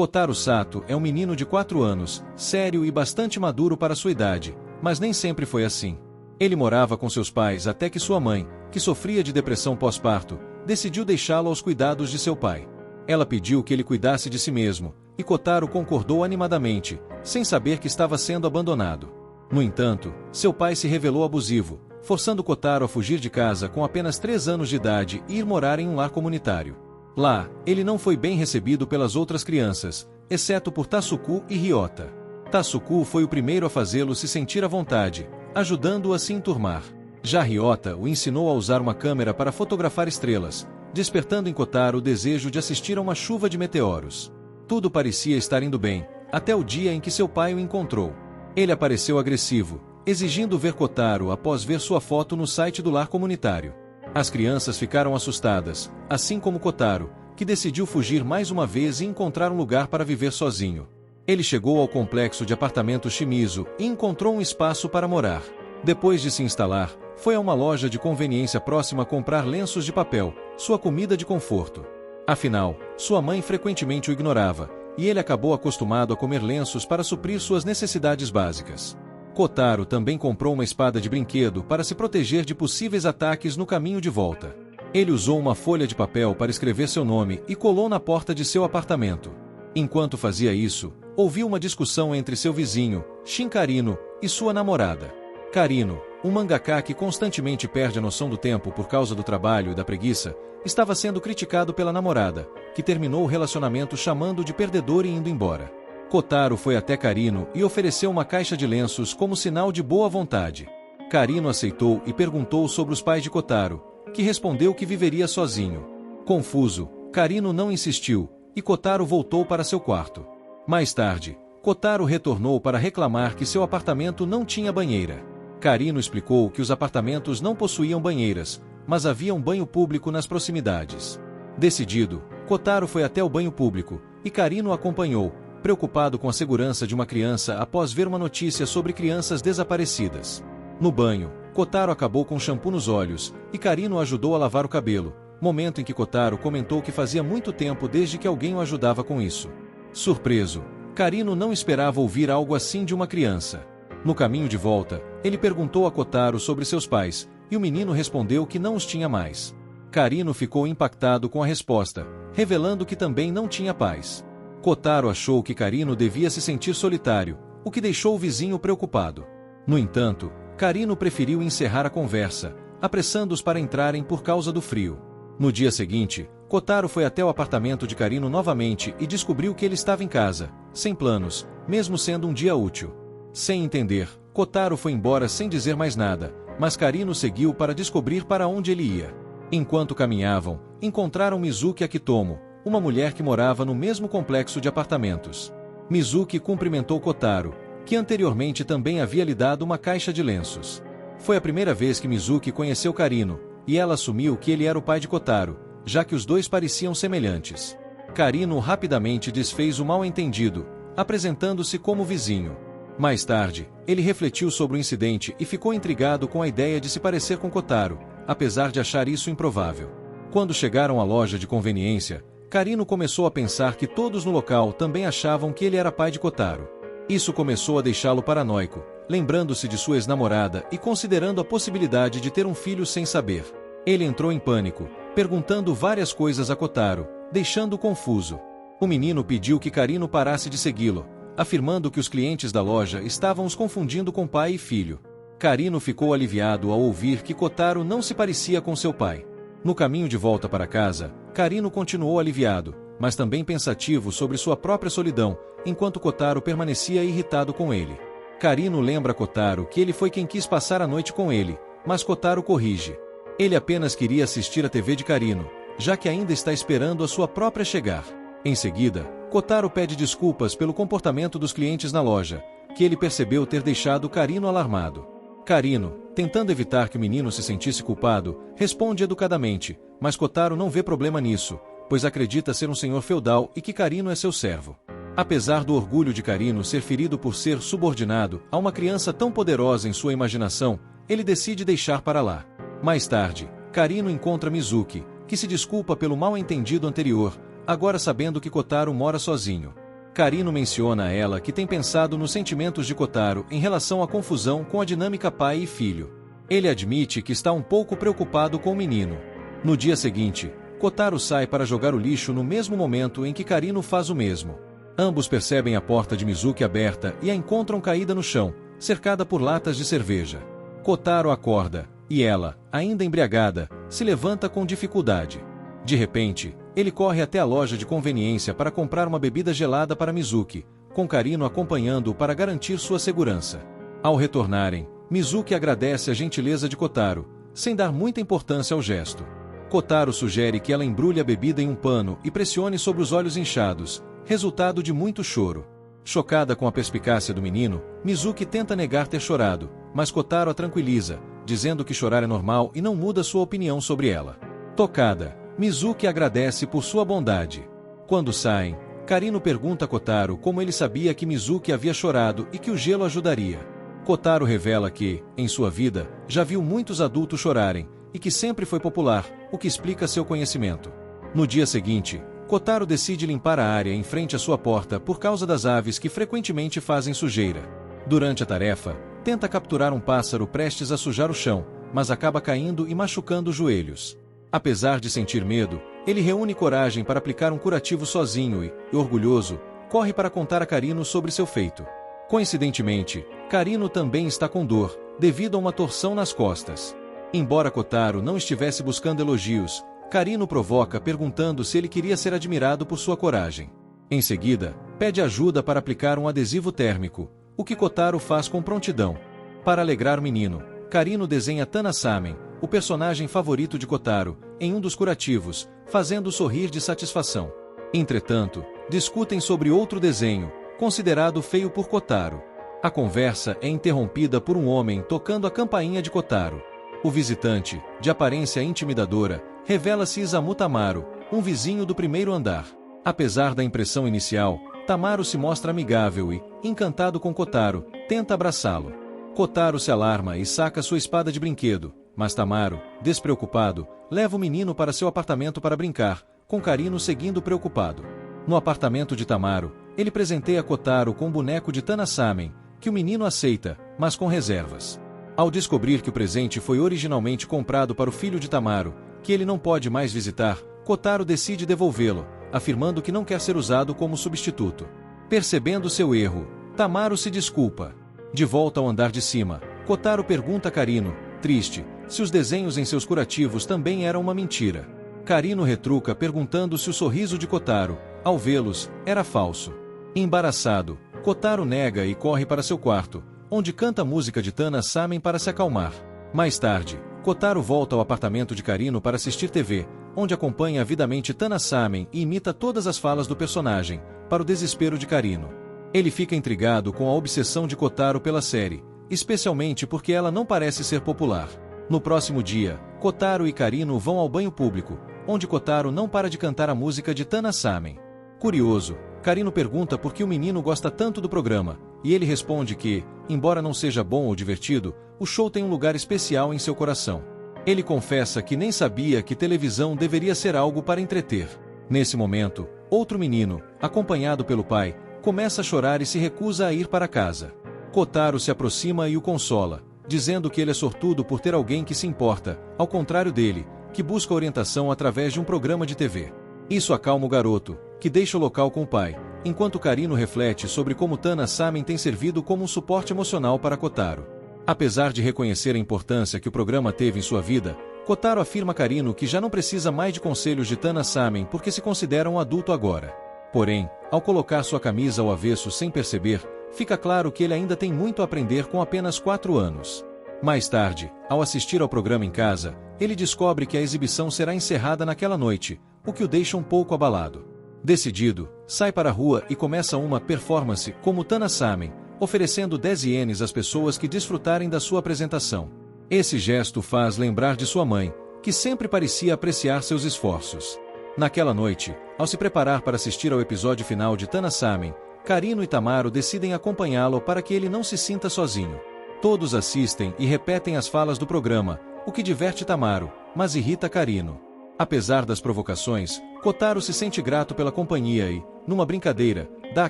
Kotaro Sato é um menino de 4 anos, sério e bastante maduro para sua idade, mas nem sempre foi assim. Ele morava com seus pais até que sua mãe, que sofria de depressão pós-parto, decidiu deixá-lo aos cuidados de seu pai. Ela pediu que ele cuidasse de si mesmo, e Kotaro concordou animadamente, sem saber que estava sendo abandonado. No entanto, seu pai se revelou abusivo, forçando Kotaro a fugir de casa com apenas 3 anos de idade e ir morar em um lar comunitário. Lá, ele não foi bem recebido pelas outras crianças, exceto por Tasuku e Ryota. Tasuku foi o primeiro a fazê-lo se sentir à vontade, ajudando-o a se enturmar. Já Ryota o ensinou a usar uma câmera para fotografar estrelas, despertando em Kotaro o desejo de assistir a uma chuva de meteoros. Tudo parecia estar indo bem, até o dia em que seu pai o encontrou. Ele apareceu agressivo, exigindo ver Kotaro após ver sua foto no site do lar comunitário. As crianças ficaram assustadas, assim como Kotaro, que decidiu fugir mais uma vez e encontrar um lugar para viver sozinho. Ele chegou ao complexo de apartamentos Shimizu e encontrou um espaço para morar. Depois de se instalar, foi a uma loja de conveniência próxima comprar lenços de papel, sua comida de conforto. Afinal, sua mãe frequentemente o ignorava, e ele acabou acostumado a comer lenços para suprir suas necessidades básicas. Kotaro também comprou uma espada de brinquedo para se proteger de possíveis ataques no caminho de volta. Ele usou uma folha de papel para escrever seu nome e colou na porta de seu apartamento. Enquanto fazia isso, ouviu uma discussão entre seu vizinho, Shin Karino, e sua namorada. Karino, um mangaka que constantemente perde a noção do tempo por causa do trabalho e da preguiça, estava sendo criticado pela namorada, que terminou o relacionamento chamando-o de perdedor e indo embora. Kotaro foi até Karino e ofereceu uma caixa de lenços como sinal de boa vontade. Karino aceitou e perguntou sobre os pais de Kotaro, que respondeu que viveria sozinho. Confuso, Karino não insistiu, e Kotaro voltou para seu quarto. Mais tarde, Kotaro retornou para reclamar que seu apartamento não tinha banheira. Karino explicou que os apartamentos não possuíam banheiras, mas havia um banho público nas proximidades. Decidido, Kotaro foi até o banho público, e Karino o acompanhou, preocupado com a segurança de uma criança após ver uma notícia sobre crianças desaparecidas. No banho, Kotaro acabou com shampoo nos olhos, e Karino o ajudou a lavar o cabelo, momento em que Kotaro comentou que fazia muito tempo desde que alguém o ajudava com isso. Surpreso, Karino não esperava ouvir algo assim de uma criança. No caminho de volta, ele perguntou a Kotaro sobre seus pais, e o menino respondeu que não os tinha mais. Karino ficou impactado com a resposta, revelando que também não tinha pais. Kotaro achou que Karino devia se sentir solitário, o que deixou o vizinho preocupado. No entanto, Karino preferiu encerrar a conversa, apressando-os para entrarem por causa do frio. No dia seguinte, Kotaro foi até o apartamento de Karino novamente e descobriu que ele estava em casa, sem planos, mesmo sendo um dia útil. Sem entender, Kotaro foi embora sem dizer mais nada, mas Karino seguiu para descobrir para onde ele ia. Enquanto caminhavam, encontraram Mizuki Akitomo, uma mulher que morava no mesmo complexo de apartamentos. Mizuki cumprimentou Kotaro, que anteriormente também havia lhe dado uma caixa de lenços. Foi a primeira vez que Mizuki conheceu Karino, e ela assumiu que ele era o pai de Kotaro, já que os dois pareciam semelhantes. Karino rapidamente desfez o mal-entendido, apresentando-se como vizinho. Mais tarde, ele refletiu sobre o incidente e ficou intrigado com a ideia de se parecer com Kotaro, apesar de achar isso improvável. Quando chegaram à loja de conveniência, Karino começou a pensar que todos no local também achavam que ele era pai de Kotaro. Isso começou a deixá-lo paranoico, lembrando-se de sua ex-namorada e considerando a possibilidade de ter um filho sem saber. Ele entrou em pânico, perguntando várias coisas a Kotaro, deixando-o confuso. O menino pediu que Karino parasse de segui-lo, afirmando que os clientes da loja estavam os confundindo com pai e filho. Karino ficou aliviado ao ouvir que Kotaro não se parecia com seu pai. No caminho de volta para casa, Karino continuou aliviado, mas também pensativo sobre sua própria solidão, enquanto Kotaro permanecia irritado com ele. Karino lembra a Kotaro que ele foi quem quis passar a noite com ele, mas Kotaro corrige. Ele apenas queria assistir a TV de Karino, já que ainda está esperando a sua própria chegar. Em seguida, Kotaro pede desculpas pelo comportamento dos clientes na loja, que ele percebeu ter deixado Karino alarmado. Karino, tentando evitar que o menino se sentisse culpado, responde educadamente, mas Kotaro não vê problema nisso, pois acredita ser um senhor feudal e que Karino é seu servo. Apesar do orgulho de Karino ser ferido por ser subordinado a uma criança tão poderosa em sua imaginação, ele decide deixar para lá. Mais tarde, Karino encontra Mizuki, que se desculpa pelo mal-entendido anterior, agora sabendo que Kotaro mora sozinho. Karino menciona a ela que tem pensado nos sentimentos de Kotaro em relação à confusão com a dinâmica pai e filho. Ele admite que está um pouco preocupado com o menino. No dia seguinte, Kotaro sai para jogar o lixo no mesmo momento em que Karino faz o mesmo. Ambos percebem a porta de Mizuki aberta e a encontram caída no chão, cercada por latas de cerveja. Kotaro acorda, e ela, ainda embriagada, se levanta com dificuldade. De repente, ele corre até a loja de conveniência para comprar uma bebida gelada para Mizuki, com Karino acompanhando-o para garantir sua segurança. Ao retornarem, Mizuki agradece a gentileza de Kotaro, sem dar muita importância ao gesto. Kotaro sugere que ela embrulhe a bebida em um pano e pressione sobre os olhos inchados, resultado de muito choro. Chocada com a perspicácia do menino, Mizuki tenta negar ter chorado, mas Kotaro a tranquiliza, dizendo que chorar é normal e não muda sua opinião sobre ela. Tocada, Mizuki agradece por sua bondade. Quando saem, Karino pergunta a Kotaro como ele sabia que Mizuki havia chorado e que o gelo ajudaria. Kotaro revela que, em sua vida, já viu muitos adultos chorarem, e que sempre foi popular, o que explica seu conhecimento. No dia seguinte, Kotaro decide limpar a área em frente à sua porta por causa das aves que frequentemente fazem sujeira. Durante a tarefa, tenta capturar um pássaro prestes a sujar o chão, mas acaba caindo e machucando os joelhos. Apesar de sentir medo, ele reúne coragem para aplicar um curativo sozinho e, orgulhoso, corre para contar a Karino sobre seu feito. Coincidentemente, Karino também está com dor, devido a uma torção nas costas. Embora Kotaro não estivesse buscando elogios, Karino provoca perguntando se ele queria ser admirado por sua coragem. Em seguida, pede ajuda para aplicar um adesivo térmico, o que Kotaro faz com prontidão. Para alegrar o menino, Karino desenha Tana-samen, o personagem favorito de Kotaro, em um dos curativos, fazendo-o sorrir de satisfação. Entretanto, discutem sobre outro desenho, considerado feio por Kotaro. A conversa é interrompida por um homem tocando a campainha de Kotaro. O visitante, de aparência intimidadora, revela-se Isamu Tamaro, um vizinho do primeiro andar. Apesar da impressão inicial, Tamaro se mostra amigável e, encantado com Kotaro, tenta abraçá-lo. Kotaro se alarma e saca sua espada de brinquedo, mas Tamaro, despreocupado, leva o menino para seu apartamento para brincar, com Karino seguindo preocupado. No apartamento de Tamaro, ele presenteia Kotaro com um boneco de Tana-samen, que o menino aceita, mas com reservas. Ao descobrir que o presente foi originalmente comprado para o filho de Tamaro, que ele não pode mais visitar, Kotaro decide devolvê-lo, afirmando que não quer ser usado como substituto. Percebendo seu erro, Tamaro se desculpa. De volta ao andar de cima, Kotaro pergunta a Karino, triste, se os desenhos em seus curativos também eram uma mentira. Karino retruca perguntando se o sorriso de Kotaro, ao vê-los, era falso. Embaraçado, Kotaro nega e corre para seu quarto, onde canta a música de Tana-samen para se acalmar. Mais tarde, Kotaro volta ao apartamento de Karino para assistir TV, onde acompanha avidamente Tana-samen e imita todas as falas do personagem, para o desespero de Karino. Ele fica intrigado com a obsessão de Kotaro pela série, especialmente porque ela não parece ser popular. No próximo dia, Kotaro e Karino vão ao banho público, onde Kotaro não para de cantar a música de Tana-samen. Curioso, Karino pergunta por que o menino gosta tanto do programa, e ele responde que, embora não seja bom ou divertido, o show tem um lugar especial em seu coração. Ele confessa que nem sabia que televisão deveria ser algo para entreter. Nesse momento, outro menino, acompanhado pelo pai, começa a chorar e se recusa a ir para casa. Kotaro se aproxima e o consola, dizendo que ele é sortudo por ter alguém que se importa, ao contrário dele, que busca orientação através de um programa de TV. Isso acalma o garoto, que deixa o local com o pai, enquanto Karino reflete sobre como Tana-samen tem servido como um suporte emocional para Kotaro. Apesar de reconhecer a importância que o programa teve em sua vida, Kotaro afirma a Karino que já não precisa mais de conselhos de Tana-samen porque se considera um adulto agora. Porém, ao colocar sua camisa ao avesso sem perceber, fica claro que ele ainda tem muito a aprender com apenas 4 anos. Mais tarde, ao assistir ao programa em casa, ele descobre que a exibição será encerrada naquela noite, o que o deixa um pouco abalado. Decidido, sai para a rua e começa uma performance como Tana-samen, oferecendo 10 ienes às pessoas que desfrutarem da sua apresentação. Esse gesto faz lembrar de sua mãe, que sempre parecia apreciar seus esforços. Naquela noite, ao se preparar para assistir ao episódio final de Tana-samen, Karino e Tamaro decidem acompanhá-lo para que ele não se sinta sozinho. Todos assistem e repetem as falas do programa, o que diverte Tamaro, mas irrita Karino. Apesar das provocações, Kotaro se sente grato pela companhia e, numa brincadeira, dá a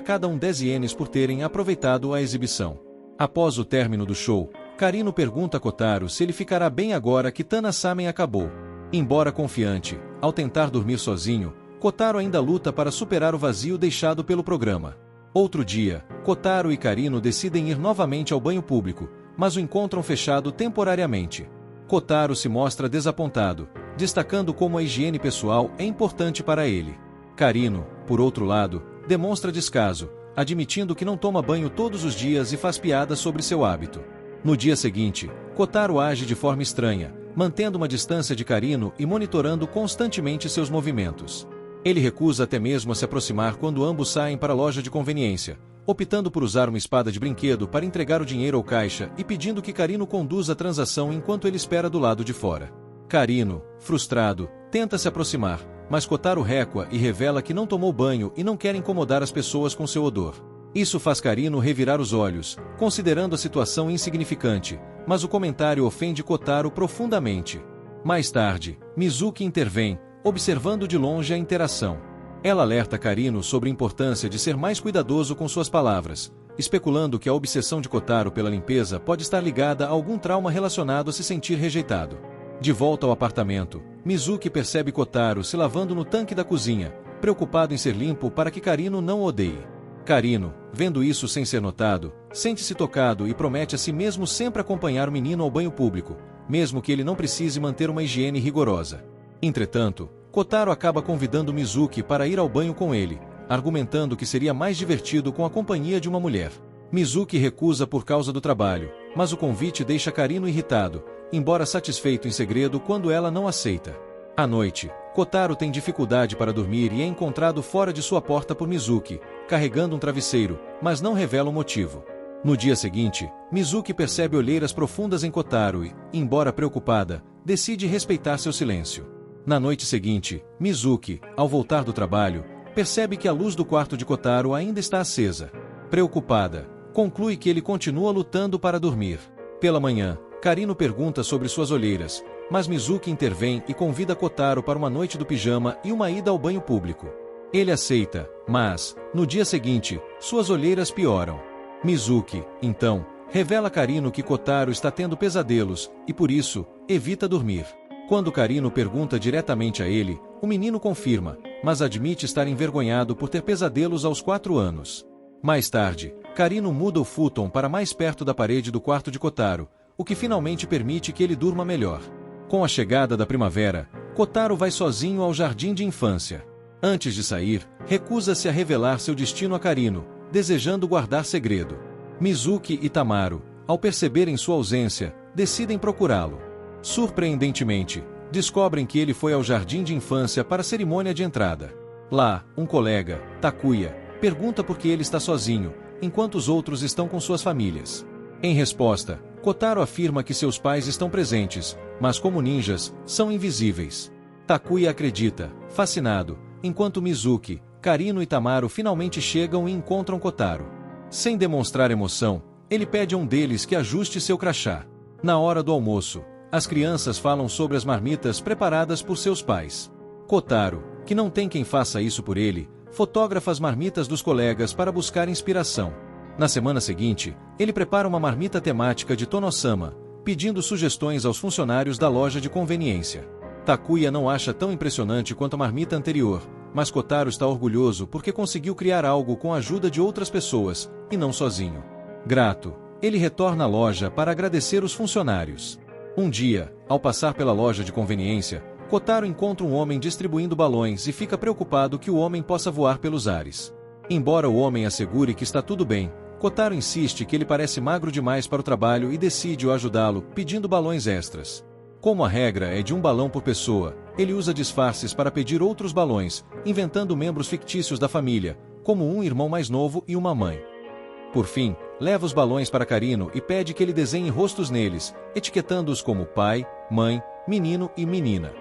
cada um 10 ienes por terem aproveitado a exibição. Após o término do show, Karino pergunta a Kotaro se ele ficará bem agora que Tana-samen acabou. Embora confiante, ao tentar dormir sozinho, Kotaro ainda luta para superar o vazio deixado pelo programa. Outro dia, Kotaro e Karino decidem ir novamente ao banho público, mas o encontram fechado temporariamente. Kotaro se mostra desapontado, destacando como a higiene pessoal é importante para ele. Karino, por outro lado, demonstra descaso, admitindo que não toma banho todos os dias e faz piadas sobre seu hábito. No dia seguinte, Kotaro age de forma estranha, mantendo uma distância de Karino e monitorando constantemente seus movimentos. Ele recusa até mesmo a se aproximar quando ambos saem para a loja de conveniência, optando por usar uma espada de brinquedo para entregar o dinheiro ao caixa e pedindo que Karino conduza a transação enquanto ele espera do lado de fora. Karino, frustrado, tenta se aproximar, mas Kotaro recua e revela que não tomou banho e não quer incomodar as pessoas com seu odor. Isso faz Karino revirar os olhos, considerando a situação insignificante, mas o comentário ofende Kotaro profundamente. Mais tarde, Mizuki intervém, observando de longe a interação. Ela alerta Karino sobre a importância de ser mais cuidadoso com suas palavras, especulando que a obsessão de Kotaro pela limpeza pode estar ligada a algum trauma relacionado a se sentir rejeitado. De volta ao apartamento, Mizuki percebe Kotaro se lavando no tanque da cozinha, preocupado em ser limpo para que Karino não o odeie. Karino, vendo isso sem ser notado, sente-se tocado e promete a si mesmo sempre acompanhar o menino ao banho público, mesmo que ele não precise manter uma higiene rigorosa. Entretanto, Kotaro acaba convidando Mizuki para ir ao banho com ele, argumentando que seria mais divertido com a companhia de uma mulher. Mizuki recusa por causa do trabalho, mas o convite deixa Karino irritado, embora satisfeito em segredo quando ela não aceita. À noite, Kotaro tem dificuldade para dormir e é encontrado fora de sua porta por Mizuki, carregando um travesseiro, mas não revela o motivo. No dia seguinte, Mizuki percebe olheiras profundas em Kotaro e, embora preocupada, decide respeitar seu silêncio. Na noite seguinte, Mizuki, ao voltar do trabalho, percebe que a luz do quarto de Kotaro ainda está acesa. Preocupada, conclui que ele continua lutando para dormir. Pela manhã, Karino pergunta sobre suas olheiras, mas Mizuki intervém e convida Kotaro para uma noite do pijama e uma ida ao banho público. Ele aceita, mas, no dia seguinte, suas olheiras pioram. Mizuki, então, revela a Karino que Kotaro está tendo pesadelos e, por isso, evita dormir. Quando Karino pergunta diretamente a ele, o menino confirma, mas admite estar envergonhado por ter pesadelos aos 4 anos. Mais tarde, Karino muda o futon para mais perto da parede do quarto de Kotaro, o que finalmente permite que ele durma melhor. Com a chegada da primavera, Kotaro vai sozinho ao jardim de infância. Antes de sair, recusa-se a revelar seu destino a Karino, desejando guardar segredo. Mizuki e Tamaru, ao perceberem sua ausência, decidem procurá-lo. Surpreendentemente, descobrem que ele foi ao jardim de infância para a cerimônia de entrada. Lá, um colega, Takuya, pergunta por que ele está sozinho, enquanto os outros estão com suas famílias. Em resposta, Kotaro afirma que seus pais estão presentes, mas como ninjas, são invisíveis. Takuya acredita, fascinado, enquanto Mizuki, Karino e Tamaru finalmente chegam e encontram Kotaro. Sem demonstrar emoção, ele pede a um deles que ajuste seu crachá. Na hora do almoço, as crianças falam sobre as marmitas preparadas por seus pais. Kotaro, que não tem quem faça isso por ele, fotografa as marmitas dos colegas para buscar inspiração. Na semana seguinte, ele prepara uma marmita temática de Tonosama, pedindo sugestões aos funcionários da loja de conveniência. Takuya não acha tão impressionante quanto a marmita anterior, mas Kotaro está orgulhoso porque conseguiu criar algo com a ajuda de outras pessoas, e não sozinho. Grato, ele retorna à loja para agradecer os funcionários. Um dia, ao passar pela loja de conveniência, Kotaro encontra um homem distribuindo balões e fica preocupado que o homem possa voar pelos ares. Embora o homem assegure que está tudo bem, Kotaro insiste que ele parece magro demais para o trabalho e decide o ajudá-lo, pedindo balões extras. Como a regra é de um balão por pessoa, ele usa disfarces para pedir outros balões, inventando membros fictícios da família, como um irmão mais novo e uma mãe. Por fim, leva os balões para Karino e pede que ele desenhe rostos neles, etiquetando-os como pai, mãe, menino e menina.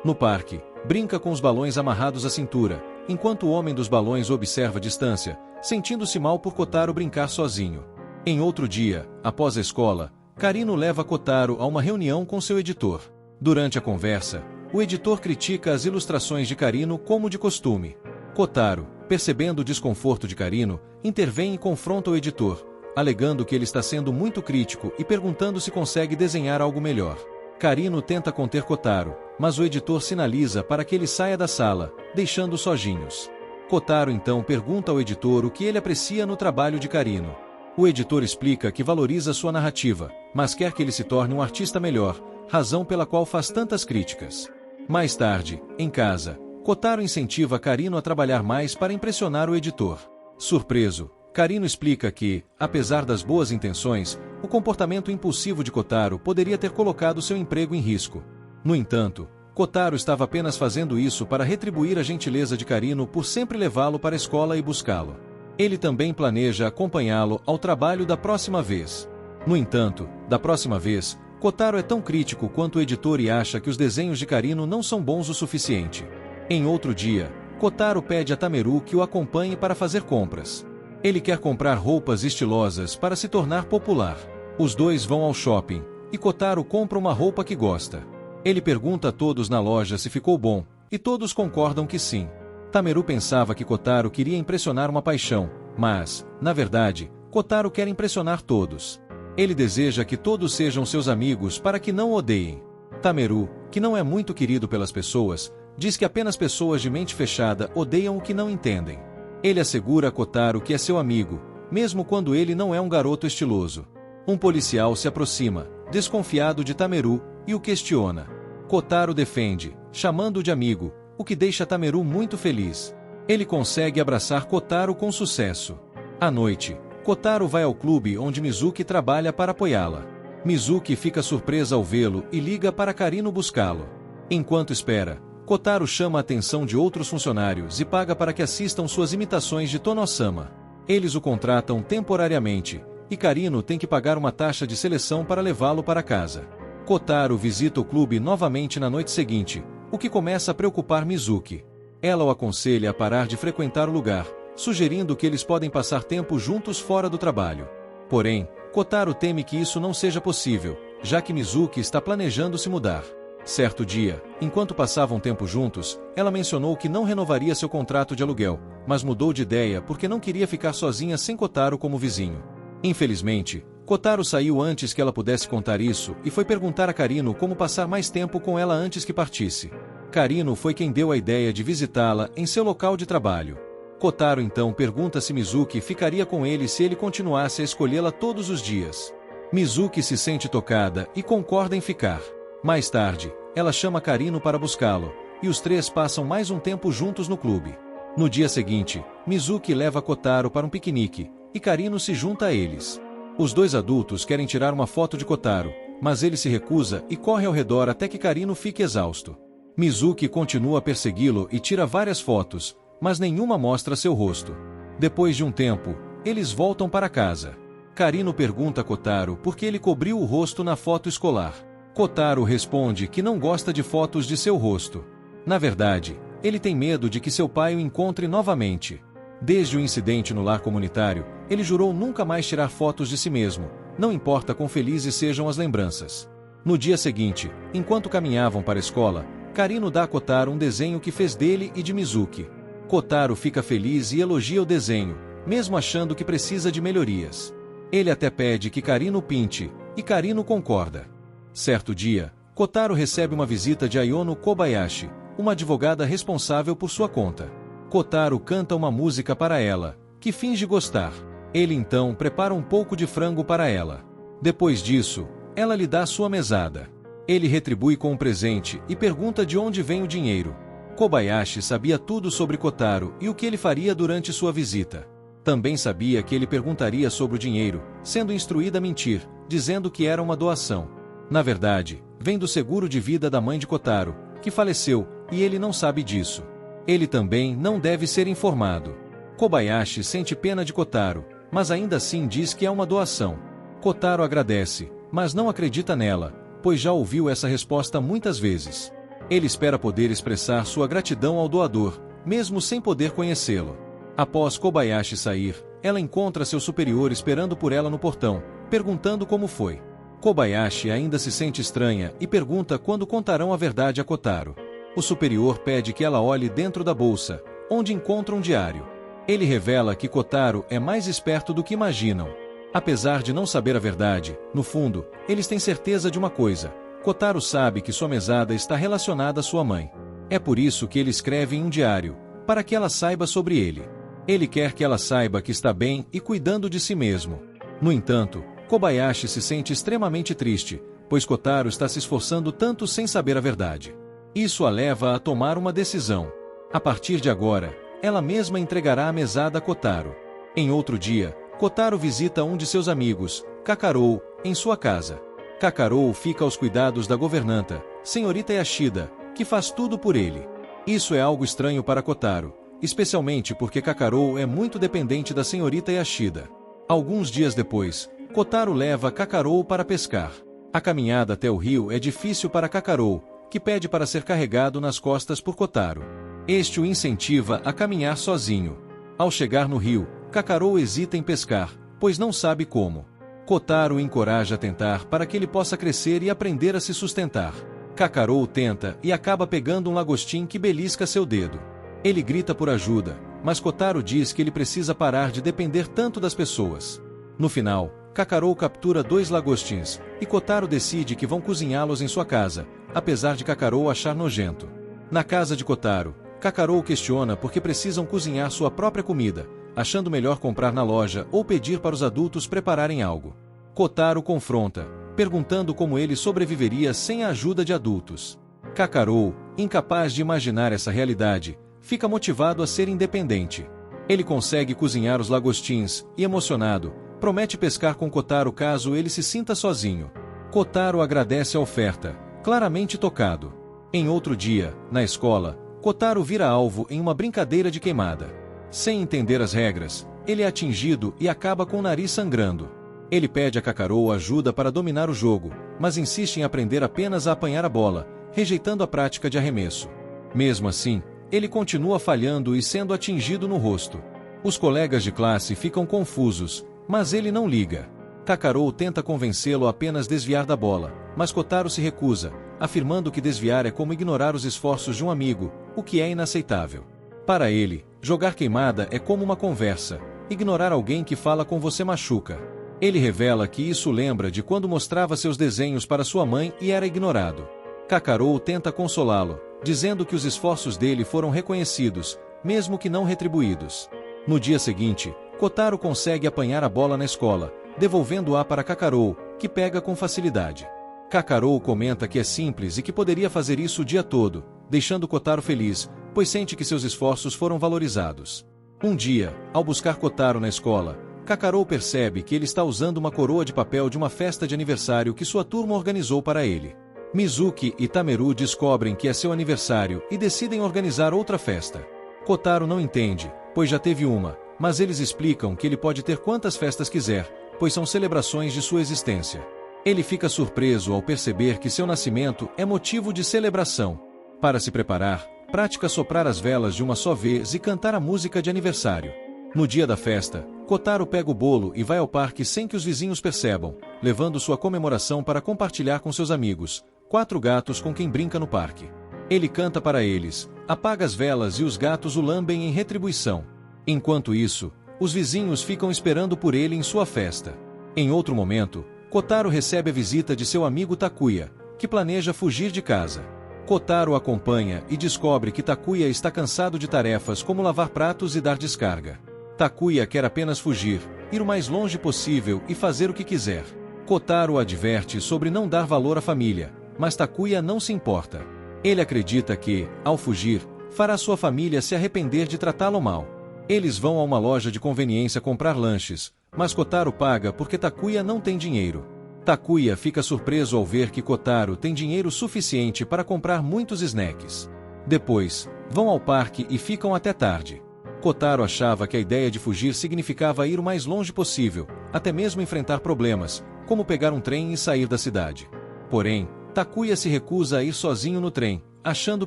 No parque, brinca com os balões amarrados à cintura, enquanto o homem dos balões o observa à distância, sentindo-se mal por Kotaro brincar sozinho. Em outro dia, após a escola, Karino leva Kotaro a uma reunião com seu editor. Durante a conversa, o editor critica as ilustrações de Karino como de costume. Kotaro, percebendo o desconforto de Karino, intervém e confronta o editor, alegando que ele está sendo muito crítico e perguntando se consegue desenhar algo melhor. Karino tenta conter Kotaro, mas o editor sinaliza para que ele saia da sala, deixando-os sozinhos. Kotaro então pergunta ao editor o que ele aprecia no trabalho de Karino. O editor explica que valoriza sua narrativa, mas quer que ele se torne um artista melhor, razão pela qual faz tantas críticas. Mais tarde, em casa, Kotaro incentiva Karino a trabalhar mais para impressionar o editor. Surpreso, Karino explica que, apesar das boas intenções, o comportamento impulsivo de Kotaro poderia ter colocado seu emprego em risco. No entanto, Kotaro estava apenas fazendo isso para retribuir a gentileza de Karino por sempre levá-lo para a escola e buscá-lo. Ele também planeja acompanhá-lo ao trabalho da próxima vez. No entanto, da próxima vez, Kotaro é tão crítico quanto o editor e acha que os desenhos de Karino não são bons o suficiente. Em outro dia, Kotaro pede a Tameru que o acompanhe para fazer compras. Ele quer comprar roupas estilosas para se tornar popular. Os dois vão ao shopping, e Kotaro compra uma roupa que gosta. Ele pergunta a todos na loja se ficou bom, e todos concordam que sim. Tameru pensava que Kotaro queria impressionar uma paixão, mas, na verdade, Kotaro quer impressionar todos. Ele deseja que todos sejam seus amigos para que não o odeiem. Tameru, que não é muito querido pelas pessoas, diz que apenas pessoas de mente fechada odeiam o que não entendem. Ele assegura a Kotaro que é seu amigo, mesmo quando ele não é um garoto estiloso. Um policial se aproxima, desconfiado de Tameru, e o questiona. Kotaro defende, chamando-o de amigo, o que deixa Tameru muito feliz. Ele consegue abraçar Kotaro com sucesso. À noite, Kotaro vai ao clube onde Mizuki trabalha para apoiá-la. Mizuki fica surpresa ao vê-lo e liga para Karino buscá-lo. Enquanto espera, Kotaro chama a atenção de outros funcionários e paga para que assistam suas imitações de Tono-sama. Eles o contratam temporariamente, e Karino tem que pagar uma taxa de seleção para levá-lo para casa. Kotaro visita o clube novamente na noite seguinte, o que começa a preocupar Mizuki. Ela o aconselha a parar de frequentar o lugar, sugerindo que eles podem passar tempo juntos fora do trabalho. Porém, Kotaro teme que isso não seja possível, já que Mizuki está planejando se mudar. Certo dia, enquanto passavam tempo juntos, ela mencionou que não renovaria seu contrato de aluguel, mas mudou de ideia porque não queria ficar sozinha sem Kotaro como vizinho. Infelizmente, Kotaro saiu antes que ela pudesse contar isso e foi perguntar a Karino como passar mais tempo com ela antes que partisse. Karino foi quem deu a ideia de visitá-la em seu local de trabalho. Kotaro então pergunta se Mizuki ficaria com ele se ele continuasse a escolhê-la todos os dias. Mizuki se sente tocada e concorda em ficar. Mais tarde, ela chama Karino para buscá-lo, e os três passam mais um tempo juntos no clube. No dia seguinte, Mizuki leva Kotaro para um piquenique, e Karino se junta a eles. Os dois adultos querem tirar uma foto de Kotaro, mas ele se recusa e corre ao redor até que Karino fique exausto. Mizuki continua a persegui-lo e tira várias fotos, mas nenhuma mostra seu rosto. Depois de um tempo, eles voltam para casa. Karino pergunta a Kotaro por que ele cobriu o rosto na foto escolar. Kotaro responde que não gosta de fotos de seu rosto. Na verdade, ele tem medo de que seu pai o encontre novamente. Desde o incidente no lar comunitário, ele jurou nunca mais tirar fotos de si mesmo, não importa quão felizes sejam as lembranças. No dia seguinte, enquanto caminhavam para a escola, Karino dá a Kotaro um desenho que fez dele e de Mizuki. Kotaro fica feliz e elogia o desenho, mesmo achando que precisa de melhorias. Ele até pede que Karino pinte, e Karino concorda. Certo dia, Kotaro recebe uma visita de Ayono Kobayashi, uma advogada responsável por sua conta. Kotaro canta uma música para ela, que finge gostar. Ele então prepara um pouco de frango para ela. Depois disso, ela lhe dá sua mesada. Ele retribui com um presente e pergunta de onde vem o dinheiro. Kobayashi sabia tudo sobre Kotaro e o que ele faria durante sua visita. Também sabia que ele perguntaria sobre o dinheiro, sendo instruída a mentir, dizendo que era uma doação. Na verdade, vem do seguro de vida da mãe de Kotaro, que faleceu, e ele não sabe disso. Ele também não deve ser informado. Kobayashi sente pena de Kotaro, mas ainda assim diz que é uma doação. Kotaro agradece, mas não acredita nela, pois já ouviu essa resposta muitas vezes. Ele espera poder expressar sua gratidão ao doador, mesmo sem poder conhecê-lo. Após Kobayashi sair, ela encontra seu superior esperando por ela no portão, perguntando como foi. Kobayashi ainda se sente estranha e pergunta quando contarão a verdade a Kotaro. O superior pede que ela olhe dentro da bolsa, onde encontra um diário. Ele revela que Kotaro é mais esperto do que imaginam. Apesar de não saber a verdade, no fundo, eles têm certeza de uma coisa: Kotaro sabe que sua mesada está relacionada à sua mãe. É por isso que ele escreve em um diário, para que ela saiba sobre ele. Ele quer que ela saiba que está bem e cuidando de si mesmo. No entanto, Kobayashi se sente extremamente triste, pois Kotaro está se esforçando tanto sem saber a verdade. Isso a leva a tomar uma decisão. A partir de agora, ela mesma entregará a mesada a Kotaro. Em outro dia, Kotaro visita um de seus amigos, Kakarou, em sua casa. Kakarou fica aos cuidados da governanta, senhorita Yashida, que faz tudo por ele. Isso é algo estranho para Kotaro, especialmente porque Kakarou é muito dependente da senhorita Yashida. Alguns dias depois, Kotaro leva Kakarou para pescar. A caminhada até o rio é difícil para Kakarou, que pede para ser carregado nas costas por Kotaro. Este o incentiva a caminhar sozinho. Ao chegar no rio, Kakarou hesita em pescar, pois não sabe como. Kotaro o encoraja a tentar para que ele possa crescer e aprender a se sustentar. Kakarou tenta e acaba pegando um lagostim que belisca seu dedo. Ele grita por ajuda, mas Kotaro diz que ele precisa parar de depender tanto das pessoas. No final, Kakarou captura 2 lagostins, e Kotaro decide que vão cozinhá-los em sua casa, apesar de Kakarou achar nojento. Na casa de Kotaro, Kakarou questiona por que precisam cozinhar sua própria comida, achando melhor comprar na loja ou pedir para os adultos prepararem algo. Kotaro confronta, perguntando como ele sobreviveria sem a ajuda de adultos. Kakarou, incapaz de imaginar essa realidade, fica motivado a ser independente. Ele consegue cozinhar os lagostins e, emocionado, promete pescar com Kotaro caso ele se sinta sozinho. Kotaro agradece a oferta, claramente tocado. Em outro dia, na escola, Kotaro vira alvo em uma brincadeira de queimada. Sem entender as regras, ele é atingido e acaba com o nariz sangrando. Ele pede a Kakarou ajuda para dominar o jogo, mas insiste em aprender apenas a apanhar a bola, rejeitando a prática de arremesso. Mesmo assim, ele continua falhando e sendo atingido no rosto. Os colegas de classe ficam confusos, mas ele não liga. Kakarou tenta convencê-lo a apenas desviar da bola, mas Kotaro se recusa, afirmando que desviar é como ignorar os esforços de um amigo, o que é inaceitável. Para ele, jogar queimada é como uma conversa, ignorar alguém que fala com você machuca. Ele revela que isso lembra de quando mostrava seus desenhos para sua mãe e era ignorado. Kakarou tenta consolá-lo, dizendo que os esforços dele foram reconhecidos, mesmo que não retribuídos. No dia seguinte, Kotaro consegue apanhar a bola na escola, devolvendo-a para Kakarou, que pega com facilidade. Kakarou comenta que é simples e que poderia fazer isso o dia todo, deixando Kotaro feliz, pois sente que seus esforços foram valorizados. Um dia, ao buscar Kotaro na escola, Kakarou percebe que ele está usando uma coroa de papel de uma festa de aniversário que sua turma organizou para ele. Mizuki e Tameru descobrem que é seu aniversário e decidem organizar outra festa. Kotaro não entende, pois já teve uma, mas eles explicam que ele pode ter quantas festas quiser, pois são celebrações de sua existência. Ele fica surpreso ao perceber que seu nascimento é motivo de celebração. Para se preparar, pratica soprar as velas de uma só vez e cantar a música de aniversário. No dia da festa, Kotaro pega o bolo e vai ao parque sem que os vizinhos percebam, levando sua comemoração para compartilhar com seus amigos, 4 gatos com quem brinca no parque. Ele canta para eles, apaga as velas e os gatos o lambem em retribuição. Enquanto isso, os vizinhos ficam esperando por ele em sua festa. Em outro momento, Kotaro recebe a visita de seu amigo Takuya, que planeja fugir de casa. Kotaro acompanha e descobre que Takuya está cansado de tarefas como lavar pratos e dar descarga. Takuya quer apenas fugir, ir o mais longe possível e fazer o que quiser. Kotaro adverte sobre não dar valor à família, mas Takuya não se importa. Ele acredita que, ao fugir, fará sua família se arrepender de tratá-lo mal. Eles vão a uma loja de conveniência comprar lanches, mas Kotaro paga porque Takuya não tem dinheiro. Takuya fica surpreso ao ver que Kotaro tem dinheiro suficiente para comprar muitos snacks. Depois, vão ao parque e ficam até tarde. Kotaro achava que a ideia de fugir significava ir o mais longe possível, até mesmo enfrentar problemas, como pegar um trem e sair da cidade. Porém, Takuya se recusa a ir sozinho no trem, achando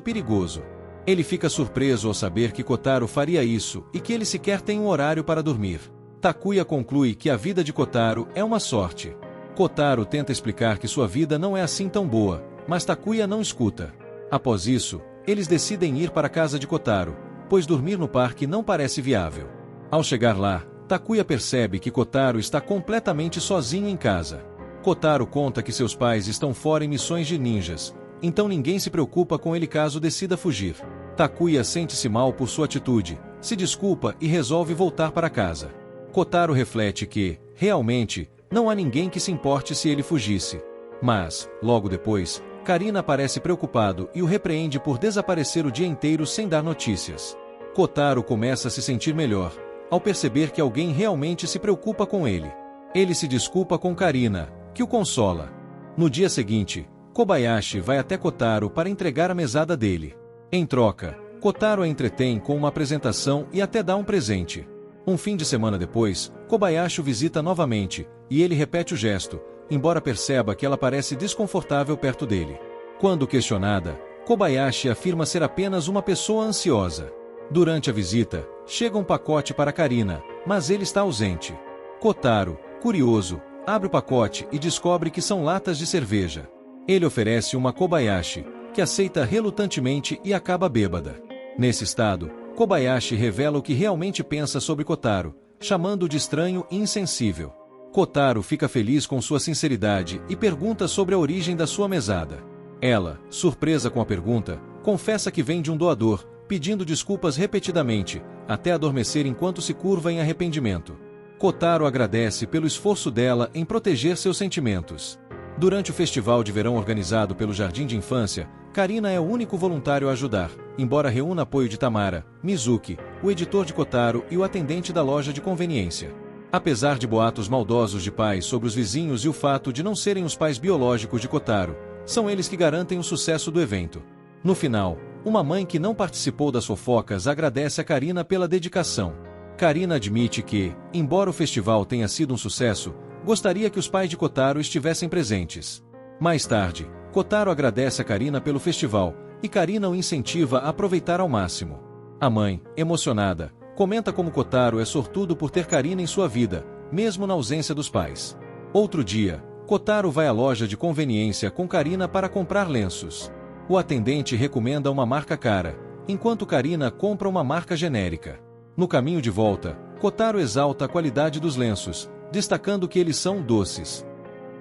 perigoso. Ele fica surpreso ao saber que Kotaro faria isso e que ele sequer tem um horário para dormir. Takuya conclui que a vida de Kotaro é uma sorte. Kotaro tenta explicar que sua vida não é assim tão boa, mas Takuya não escuta. Após isso, eles decidem ir para a casa de Kotaro, pois dormir no parque não parece viável. Ao chegar lá, Takuya percebe que Kotaro está completamente sozinho em casa. Kotaro conta que seus pais estão fora em missões de ninjas, então ninguém se preocupa com ele caso decida fugir. Takuya sente-se mal por sua atitude, se desculpa e resolve voltar para casa. Kotaro reflete que, realmente, não há ninguém que se importe se ele fugisse. Mas, logo depois, Karina parece preocupado e o repreende por desaparecer o dia inteiro sem dar notícias. Kotaro começa a se sentir melhor, ao perceber que alguém realmente se preocupa com ele. Ele se desculpa com Karina, que o consola. No dia seguinte, Kobayashi vai até Kotaro para entregar a mesada dele. Em troca, Kotaro a entretém com uma apresentação e até dá um presente. Um fim de semana depois, Kobayashi o visita novamente, e ele repete o gesto, embora perceba que ela parece desconfortável perto dele. Quando questionada, Kobayashi afirma ser apenas uma pessoa ansiosa. Durante a visita, chega um pacote para Karina, mas ele está ausente. Kotaro, curioso, abre o pacote e descobre que são latas de cerveja. Ele oferece uma a Kobayashi, que aceita relutantemente e acaba bêbada. Nesse estado, Kobayashi revela o que realmente pensa sobre Kotaro, chamando-o de estranho e insensível. Kotaro fica feliz com sua sinceridade e pergunta sobre a origem da sua mesada. Ela, surpresa com a pergunta, confessa que vem de um doador, pedindo desculpas repetidamente, até adormecer enquanto se curva em arrependimento. Kotaro agradece pelo esforço dela em proteger seus sentimentos. Durante o festival de verão organizado pelo Jardim de Infância, Karina é o único voluntário a ajudar, embora reúna apoio de Tamara, Mizuki, o editor de Kotaro e o atendente da loja de conveniência. Apesar de boatos maldosos de pais sobre os vizinhos e o fato de não serem os pais biológicos de Kotaro, são eles que garantem o sucesso do evento. No final, uma mãe que não participou das fofocas agradece a Karina pela dedicação. Karina admite que, embora o festival tenha sido um sucesso, gostaria que os pais de Kotaro estivessem presentes. Mais tarde, Kotaro agradece a Karina pelo festival, e Karina o incentiva a aproveitar ao máximo. A mãe, emocionada, comenta como Kotaro é sortudo por ter Karina em sua vida, mesmo na ausência dos pais. Outro dia, Kotaro vai à loja de conveniência com Karina para comprar lenços. O atendente recomenda uma marca cara, enquanto Karina compra uma marca genérica. No caminho de volta, Kotaro exalta a qualidade dos lenços, destacando que eles são doces.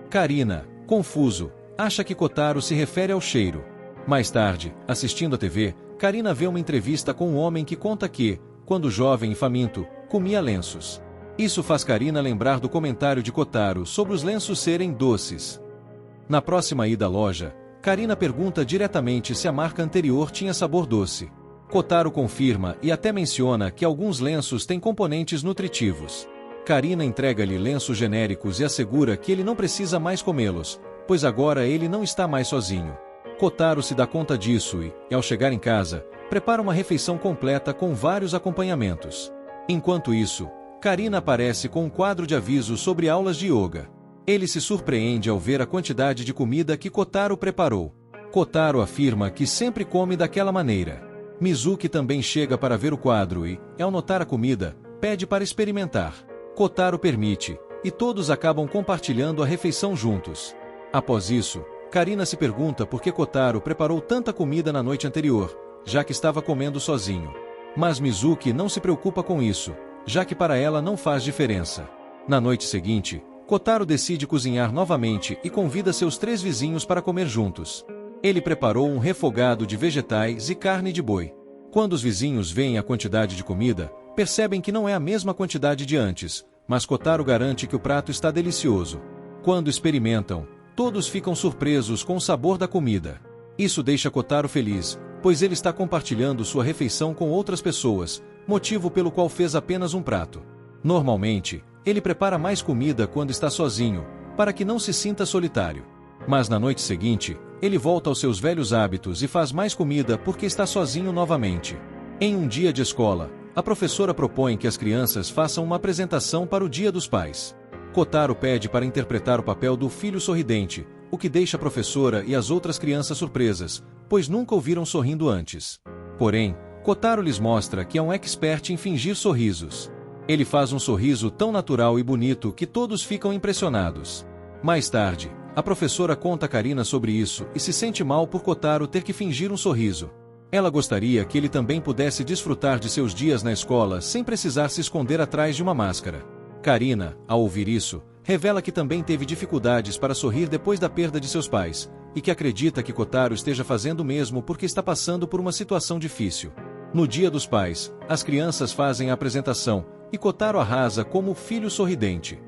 Karina, confuso, acha que Kotaro se refere ao cheiro. Mais tarde, assistindo à TV, Karina vê uma entrevista com um homem que conta que, quando jovem e faminto, comia lenços. Isso faz Karina lembrar do comentário de Kotaro sobre os lenços serem doces. Na próxima ida à loja, Karina pergunta diretamente se a marca anterior tinha sabor doce. Kotaro confirma e até menciona que alguns lenços têm componentes nutritivos. Karina entrega-lhe lenços genéricos e assegura que ele não precisa mais comê-los, pois agora ele não está mais sozinho. Kotaro se dá conta disso e, ao chegar em casa, prepara uma refeição completa com vários acompanhamentos. Enquanto isso, Karina aparece com um quadro de avisos sobre aulas de yoga. Ele se surpreende ao ver a quantidade de comida que Kotaro preparou. Kotaro afirma que sempre come daquela maneira. Mizuki também chega para ver o quadro e, ao notar a comida, pede para experimentar. Kotaro permite, e todos acabam compartilhando a refeição juntos. Após isso, Karina se pergunta por que Kotaro preparou tanta comida na noite anterior, já que estava comendo sozinho. Mas Mizuki não se preocupa com isso, já que para ela não faz diferença. Na noite seguinte, Kotaro decide cozinhar novamente e convida seus 3 vizinhos para comer juntos. Ele preparou um refogado de vegetais e carne de boi. Quando os vizinhos veem a quantidade de comida, percebem que não é a mesma quantidade de antes, mas Kotaro garante que o prato está delicioso. Quando experimentam, todos ficam surpresos com o sabor da comida. Isso deixa Kotaro feliz, pois ele está compartilhando sua refeição com outras pessoas, motivo pelo qual fez apenas um prato. Normalmente, ele prepara mais comida quando está sozinho, para que não se sinta solitário. Mas na noite seguinte, ele volta aos seus velhos hábitos e faz mais comida porque está sozinho novamente. Em um dia de escola, a professora propõe que as crianças façam uma apresentação para o Dia dos Pais. Kotaro pede para interpretar o papel do filho sorridente, o que deixa a professora e as outras crianças surpresas, pois nunca o viram sorrindo antes. Porém, Kotaro lhes mostra que é um expert em fingir sorrisos. Ele faz um sorriso tão natural e bonito que todos ficam impressionados. Mais tarde, a professora conta a Karina sobre isso e se sente mal por Kotaro ter que fingir um sorriso. Ela gostaria que ele também pudesse desfrutar de seus dias na escola sem precisar se esconder atrás de uma máscara. Karina, ao ouvir isso, revela que também teve dificuldades para sorrir depois da perda de seus pais, e que acredita que Kotaro esteja fazendo o mesmo porque está passando por uma situação difícil. No Dia dos Pais, as crianças fazem a apresentação, e Kotaro arrasa como o filho sorridente.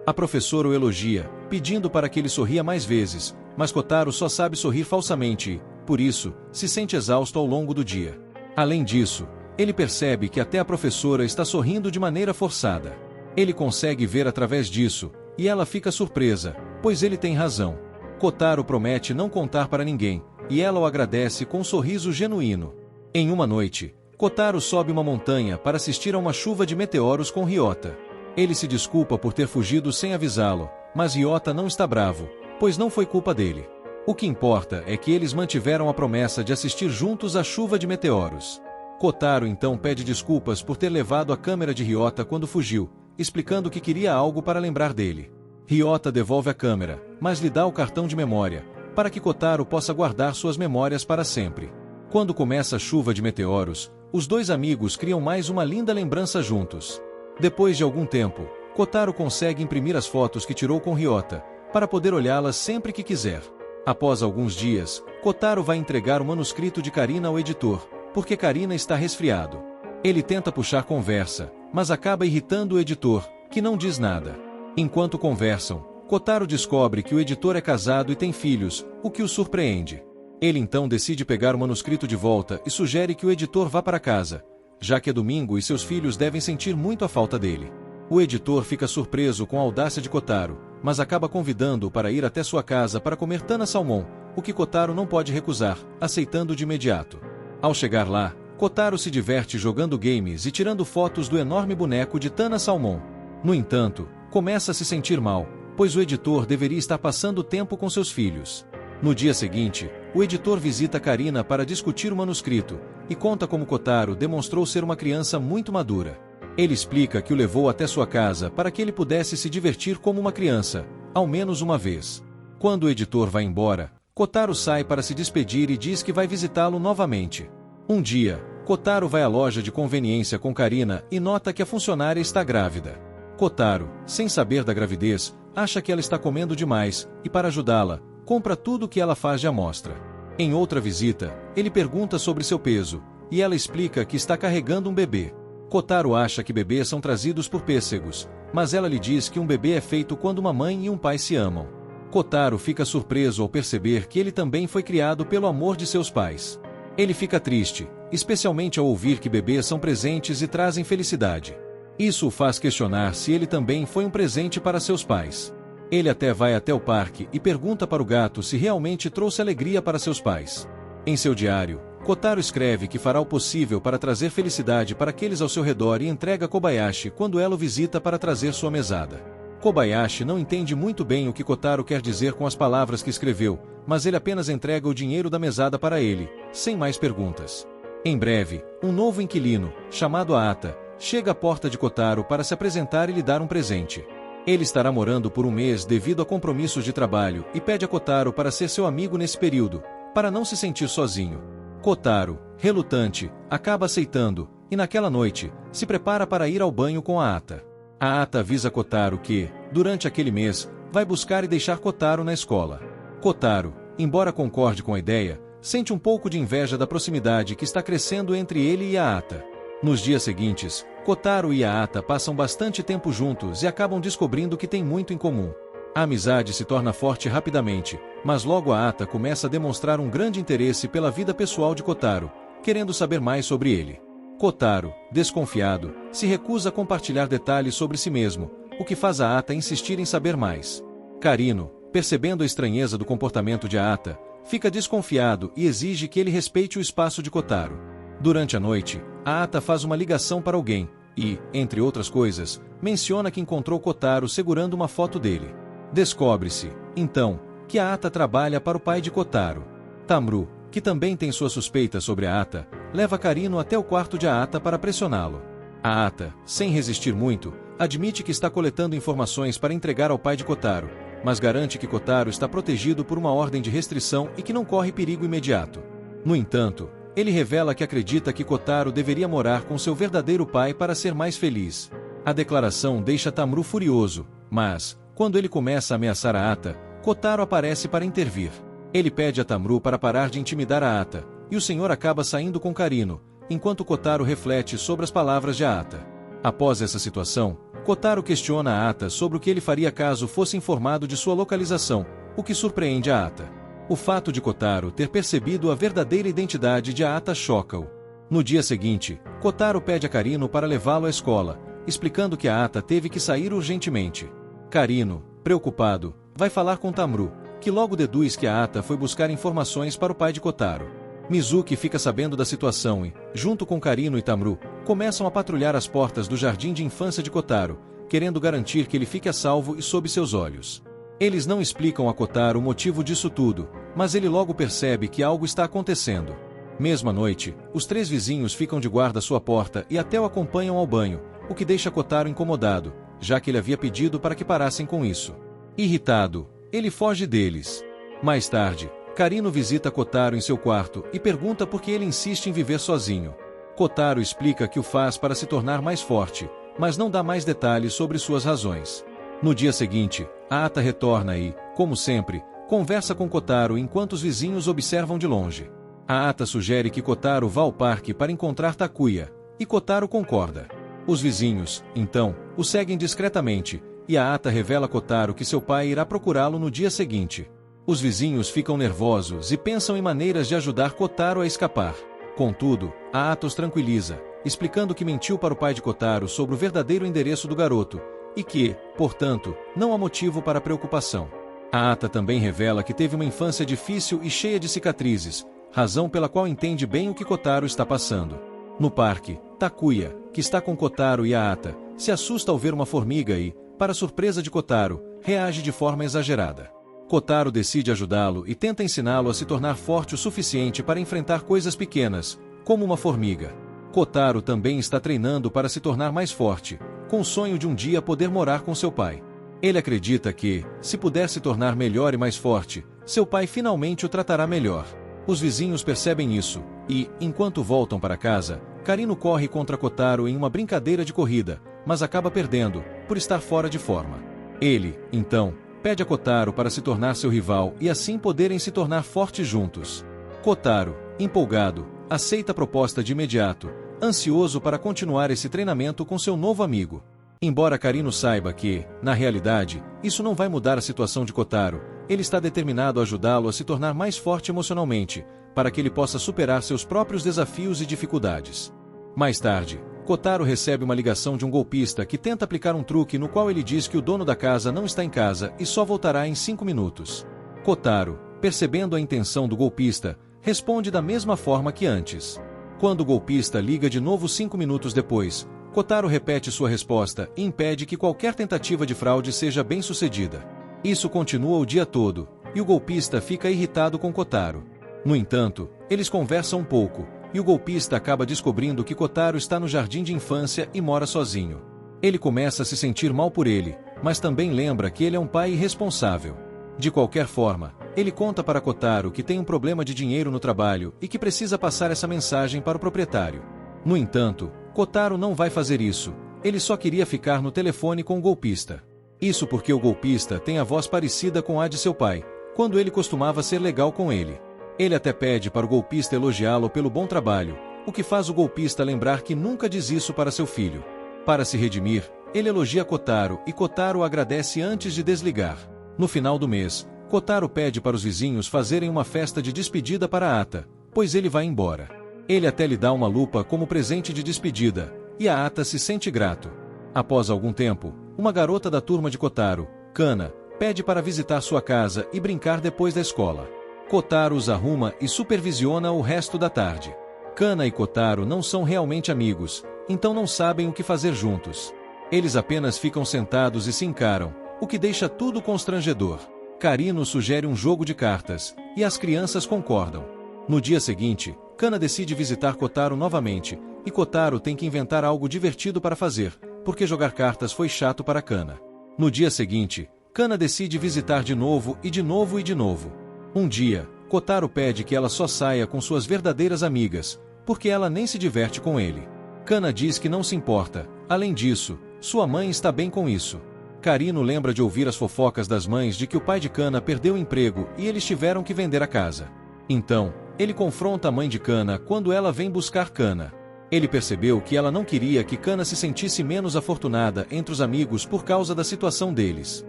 A professora o elogia, pedindo para que ele sorria mais vezes, mas Kotaro só sabe sorrir falsamente e, por isso, se sente exausto ao longo do dia. Além disso, ele percebe que até a professora está sorrindo de maneira forçada. Ele consegue ver através disso, e ela fica surpresa, pois ele tem razão. Kotaro promete não contar para ninguém, e ela o agradece com um sorriso genuíno. Em uma noite, Kotaro sobe uma montanha para assistir a uma chuva de meteoros com Ryota. Ele se desculpa por ter fugido sem avisá-lo, mas Ryota não está bravo, pois não foi culpa dele. O que importa é que eles mantiveram a promessa de assistir juntos a chuva de meteoros. Kotaro então pede desculpas por ter levado a câmera de Ryota quando fugiu, explicando que queria algo para lembrar dele. Ryota devolve a câmera, mas lhe dá o cartão de memória, para que Kotaro possa guardar suas memórias para sempre. Quando começa a chuva de meteoros, os dois amigos criam mais uma linda lembrança juntos. Depois de algum tempo, Kotaro consegue imprimir as fotos que tirou com Ryota, para poder olhá-las sempre que quiser. Após alguns dias, Kotaro vai entregar o manuscrito de Karina ao editor, porque Karina está resfriado. Ele tenta puxar conversa, mas acaba irritando o editor, que não diz nada. Enquanto conversam, Kotaro descobre que o editor é casado e tem filhos, o que o surpreende. Ele então decide pegar o manuscrito de volta e sugere que o editor vá para casa, já que é domingo e seus filhos devem sentir muito a falta dele. O editor fica surpreso com a audácia de Kotaro, mas acaba convidando-o para ir até sua casa para comer Tana Salmon, o que Kotaro não pode recusar, aceitando de imediato. Ao chegar lá, Kotaro se diverte jogando games e tirando fotos do enorme boneco de Tana Salmon. No entanto, começa a se sentir mal, pois o editor deveria estar passando tempo com seus filhos. No dia seguinte, o editor visita Karina para discutir o manuscrito, e conta como Kotaro demonstrou ser uma criança muito madura. Ele explica que o levou até sua casa para que ele pudesse se divertir como uma criança, ao menos uma vez. Quando o editor vai embora, Kotaro sai para se despedir e diz que vai visitá-lo novamente. Um dia, Kotaro vai à loja de conveniência com Karina e nota que a funcionária está grávida. Kotaro, sem saber da gravidez, acha que ela está comendo demais, e para ajudá-la, compra tudo o que ela faz de amostra. Em outra visita, ele pergunta sobre seu peso, e ela explica que está carregando um bebê. Kotaro acha que bebês são trazidos por pêssegos, mas ela lhe diz que um bebê é feito quando uma mãe e um pai se amam. Kotaro fica surpreso ao perceber que ele também foi criado pelo amor de seus pais. Ele fica triste, especialmente ao ouvir que bebês são presentes e trazem felicidade. Isso o faz questionar se ele também foi um presente para seus pais. Ele até vai até o parque e pergunta para o gato se realmente trouxe alegria para seus pais. Em seu diário, Kotaro escreve que fará o possível para trazer felicidade para aqueles ao seu redor e entrega a Kobayashi quando ela o visita para trazer sua mesada. Kobayashi não entende muito bem o que Kotaro quer dizer com as palavras que escreveu, mas ele apenas entrega o dinheiro da mesada para ele, sem mais perguntas. Em breve, um novo inquilino, chamado Aata, chega à porta de Kotaro para se apresentar e lhe dar um presente. Ele estará morando por um mês devido a compromissos de trabalho e pede a Kotaro para ser seu amigo nesse período, para não se sentir sozinho. Kotaro, relutante, acaba aceitando, e naquela noite, se prepara para ir ao banho com a Aata. A Aata avisa Kotaro que, durante aquele mês, vai buscar e deixar Kotaro na escola. Kotaro, embora concorde com a ideia, sente um pouco de inveja da proximidade que está crescendo entre ele e a Aata. Nos dias seguintes, Kotaro e a Aata passam bastante tempo juntos e acabam descobrindo que têm muito em comum. A amizade se torna forte rapidamente, mas logo a Aata começa a demonstrar um grande interesse pela vida pessoal de Kotaro, querendo saber mais sobre ele. Kotaro, desconfiado, se recusa a compartilhar detalhes sobre si mesmo, o que faz a Aata insistir em saber mais. Karino, percebendo a estranheza do comportamento de Aata, fica desconfiado e exige que ele respeite o espaço de Kotaro. Durante a noite, a Aata faz uma ligação para alguém e, entre outras coisas, menciona que encontrou Kotaro segurando uma foto dele. Descobre-se, então, que a Aata trabalha para o pai de Kotaro. Tamru, que também tem suas suspeitas sobre a Aata, leva Karino até o quarto de Aata para pressioná-lo. A Aata, sem resistir muito, admite que está coletando informações para entregar ao pai de Kotaro, mas garante que Kotaro está protegido por uma ordem de restrição e que não corre perigo imediato. No entanto, ele revela que acredita que Kotaro deveria morar com seu verdadeiro pai para ser mais feliz. A declaração deixa Tamru furioso, mas, quando ele começa a ameaçar a Ata, Kotaro aparece para intervir. Ele pede a Tamru para parar de intimidar a Ata, e o senhor acaba saindo com Karino, enquanto Kotaro reflete sobre as palavras de Ata. Após essa situação, Kotaro questiona a Ata sobre o que ele faria caso fosse informado de sua localização, o que surpreende a Ata. O fato de Kotaro ter percebido a verdadeira identidade de Ata choca-o. No dia seguinte, Kotaro pede a Karino para levá-lo à escola, explicando que a Ata teve que sair urgentemente. Karino, preocupado, vai falar com Tamru, que logo deduz que a Ata foi buscar informações para o pai de Kotaro. Mizuki fica sabendo da situação e, junto com Karino e Tamru, começam a patrulhar as portas do jardim de infância de Kotaro, querendo garantir que ele fique a salvo e sob seus olhos. Eles não explicam a Kotaro o motivo disso tudo, mas ele logo percebe que algo está acontecendo. Mesmo à noite, os 3 vizinhos ficam de guarda à sua porta e até o acompanham ao banho, o que deixa Kotaro incomodado, já que ele havia pedido para que parassem com isso. Irritado, ele foge deles. Mais tarde, Karino visita Kotaro em seu quarto e pergunta por que ele insiste em viver sozinho. Kotaro explica que o faz para se tornar mais forte, mas não dá mais detalhes sobre suas razões. No dia seguinte, a Ata retorna e, como sempre, conversa com Kotaro enquanto os vizinhos observam de longe. A Ata sugere que Kotaro vá ao parque para encontrar Takuya, e Kotaro concorda. Os vizinhos, então, o seguem discretamente, e a Ata revela a Kotaro que seu pai irá procurá-lo no dia seguinte. Os vizinhos ficam nervosos e pensam em maneiras de ajudar Kotaro a escapar. Contudo, a Ata os tranquiliza, explicando que mentiu para o pai de Kotaro sobre o verdadeiro endereço do garoto, e que, portanto, não há motivo para preocupação. A Ata também revela que teve uma infância difícil e cheia de cicatrizes, razão pela qual entende bem o que Kotaro está passando. No parque, Takuya, que está com Kotaro e a Ata, se assusta ao ver uma formiga e, para surpresa de Kotaro, reage de forma exagerada. Kotaro decide ajudá-lo e tenta ensiná-lo a se tornar forte o suficiente para enfrentar coisas pequenas, como uma formiga. Kotaro também está treinando para se tornar mais forte, com o sonho de um dia poder morar com seu pai. Ele acredita que, se puder se tornar melhor e mais forte, seu pai finalmente o tratará melhor. Os vizinhos percebem isso, e, enquanto voltam para casa, Karino corre contra Kotaro em uma brincadeira de corrida, mas acaba perdendo, por estar fora de forma. Ele, então, pede a Kotaro para se tornar seu rival e assim poderem se tornar fortes juntos. Kotaro, empolgado, aceita a proposta de imediato, ansioso para continuar esse treinamento com seu novo amigo. Embora Karino saiba que, na realidade, isso não vai mudar a situação de Kotaro, ele está determinado a ajudá-lo a se tornar mais forte emocionalmente, para que ele possa superar seus próprios desafios e dificuldades. Mais tarde, Kotaro recebe uma ligação de um golpista que tenta aplicar um truque no qual ele diz que o dono da casa não está em casa e só voltará em 5 minutos. Kotaro, percebendo a intenção do golpista, responde da mesma forma que antes. Quando o golpista liga de novo 5 minutos depois, Kotaro repete sua resposta e impede que qualquer tentativa de fraude seja bem-sucedida. Isso continua o dia todo, e o golpista fica irritado com Kotaro. No entanto, eles conversam um pouco, e o golpista acaba descobrindo que Kotaro está no jardim de infância e mora sozinho. Ele começa a se sentir mal por ele, mas também lembra que ele é um pai irresponsável. De qualquer forma, ele conta para Kotaro que tem um problema de dinheiro no trabalho e que precisa passar essa mensagem para o proprietário. No entanto, Kotaro não vai fazer isso, ele só queria ficar no telefone com o golpista. Isso porque o golpista tem a voz parecida com a de seu pai, quando ele costumava ser legal com ele. Ele até pede para o golpista elogiá-lo pelo bom trabalho, o que faz o golpista lembrar que nunca diz isso para seu filho. Para se redimir, ele elogia Kotaro e Kotaro agradece antes de desligar. No final do mês, Kotaro pede para os vizinhos fazerem uma festa de despedida para Ata, pois ele vai embora. Ele até lhe dá uma lupa como presente de despedida, e a Ata se sente grato. Após algum tempo, uma garota da turma de Kotaro, Kana, pede para visitar sua casa e brincar depois da escola. Kotaro os arruma e supervisiona o resto da tarde. Kana e Kotaro não são realmente amigos, então não sabem o que fazer juntos. Eles apenas ficam sentados e se encaram, o que deixa tudo constrangedor. Karino sugere um jogo de cartas, e as crianças concordam. No dia seguinte, Kana decide visitar Kotaro novamente, e Kotaro tem que inventar algo divertido para fazer, porque jogar cartas foi chato para Kana. No dia seguinte, Kana decide visitar de novo e de novo e de novo. Um dia, Kotaro pede que ela só saia com suas verdadeiras amigas, porque ela nem se diverte com ele. Kana diz que não se importa, além disso, sua mãe está bem com isso. Karino lembra de ouvir as fofocas das mães de que o pai de Kana perdeu o emprego e eles tiveram que vender a casa. Então, ele confronta a mãe de Kana quando ela vem buscar Kana. Ele percebeu que ela não queria que Kana se sentisse menos afortunada entre os amigos por causa da situação deles.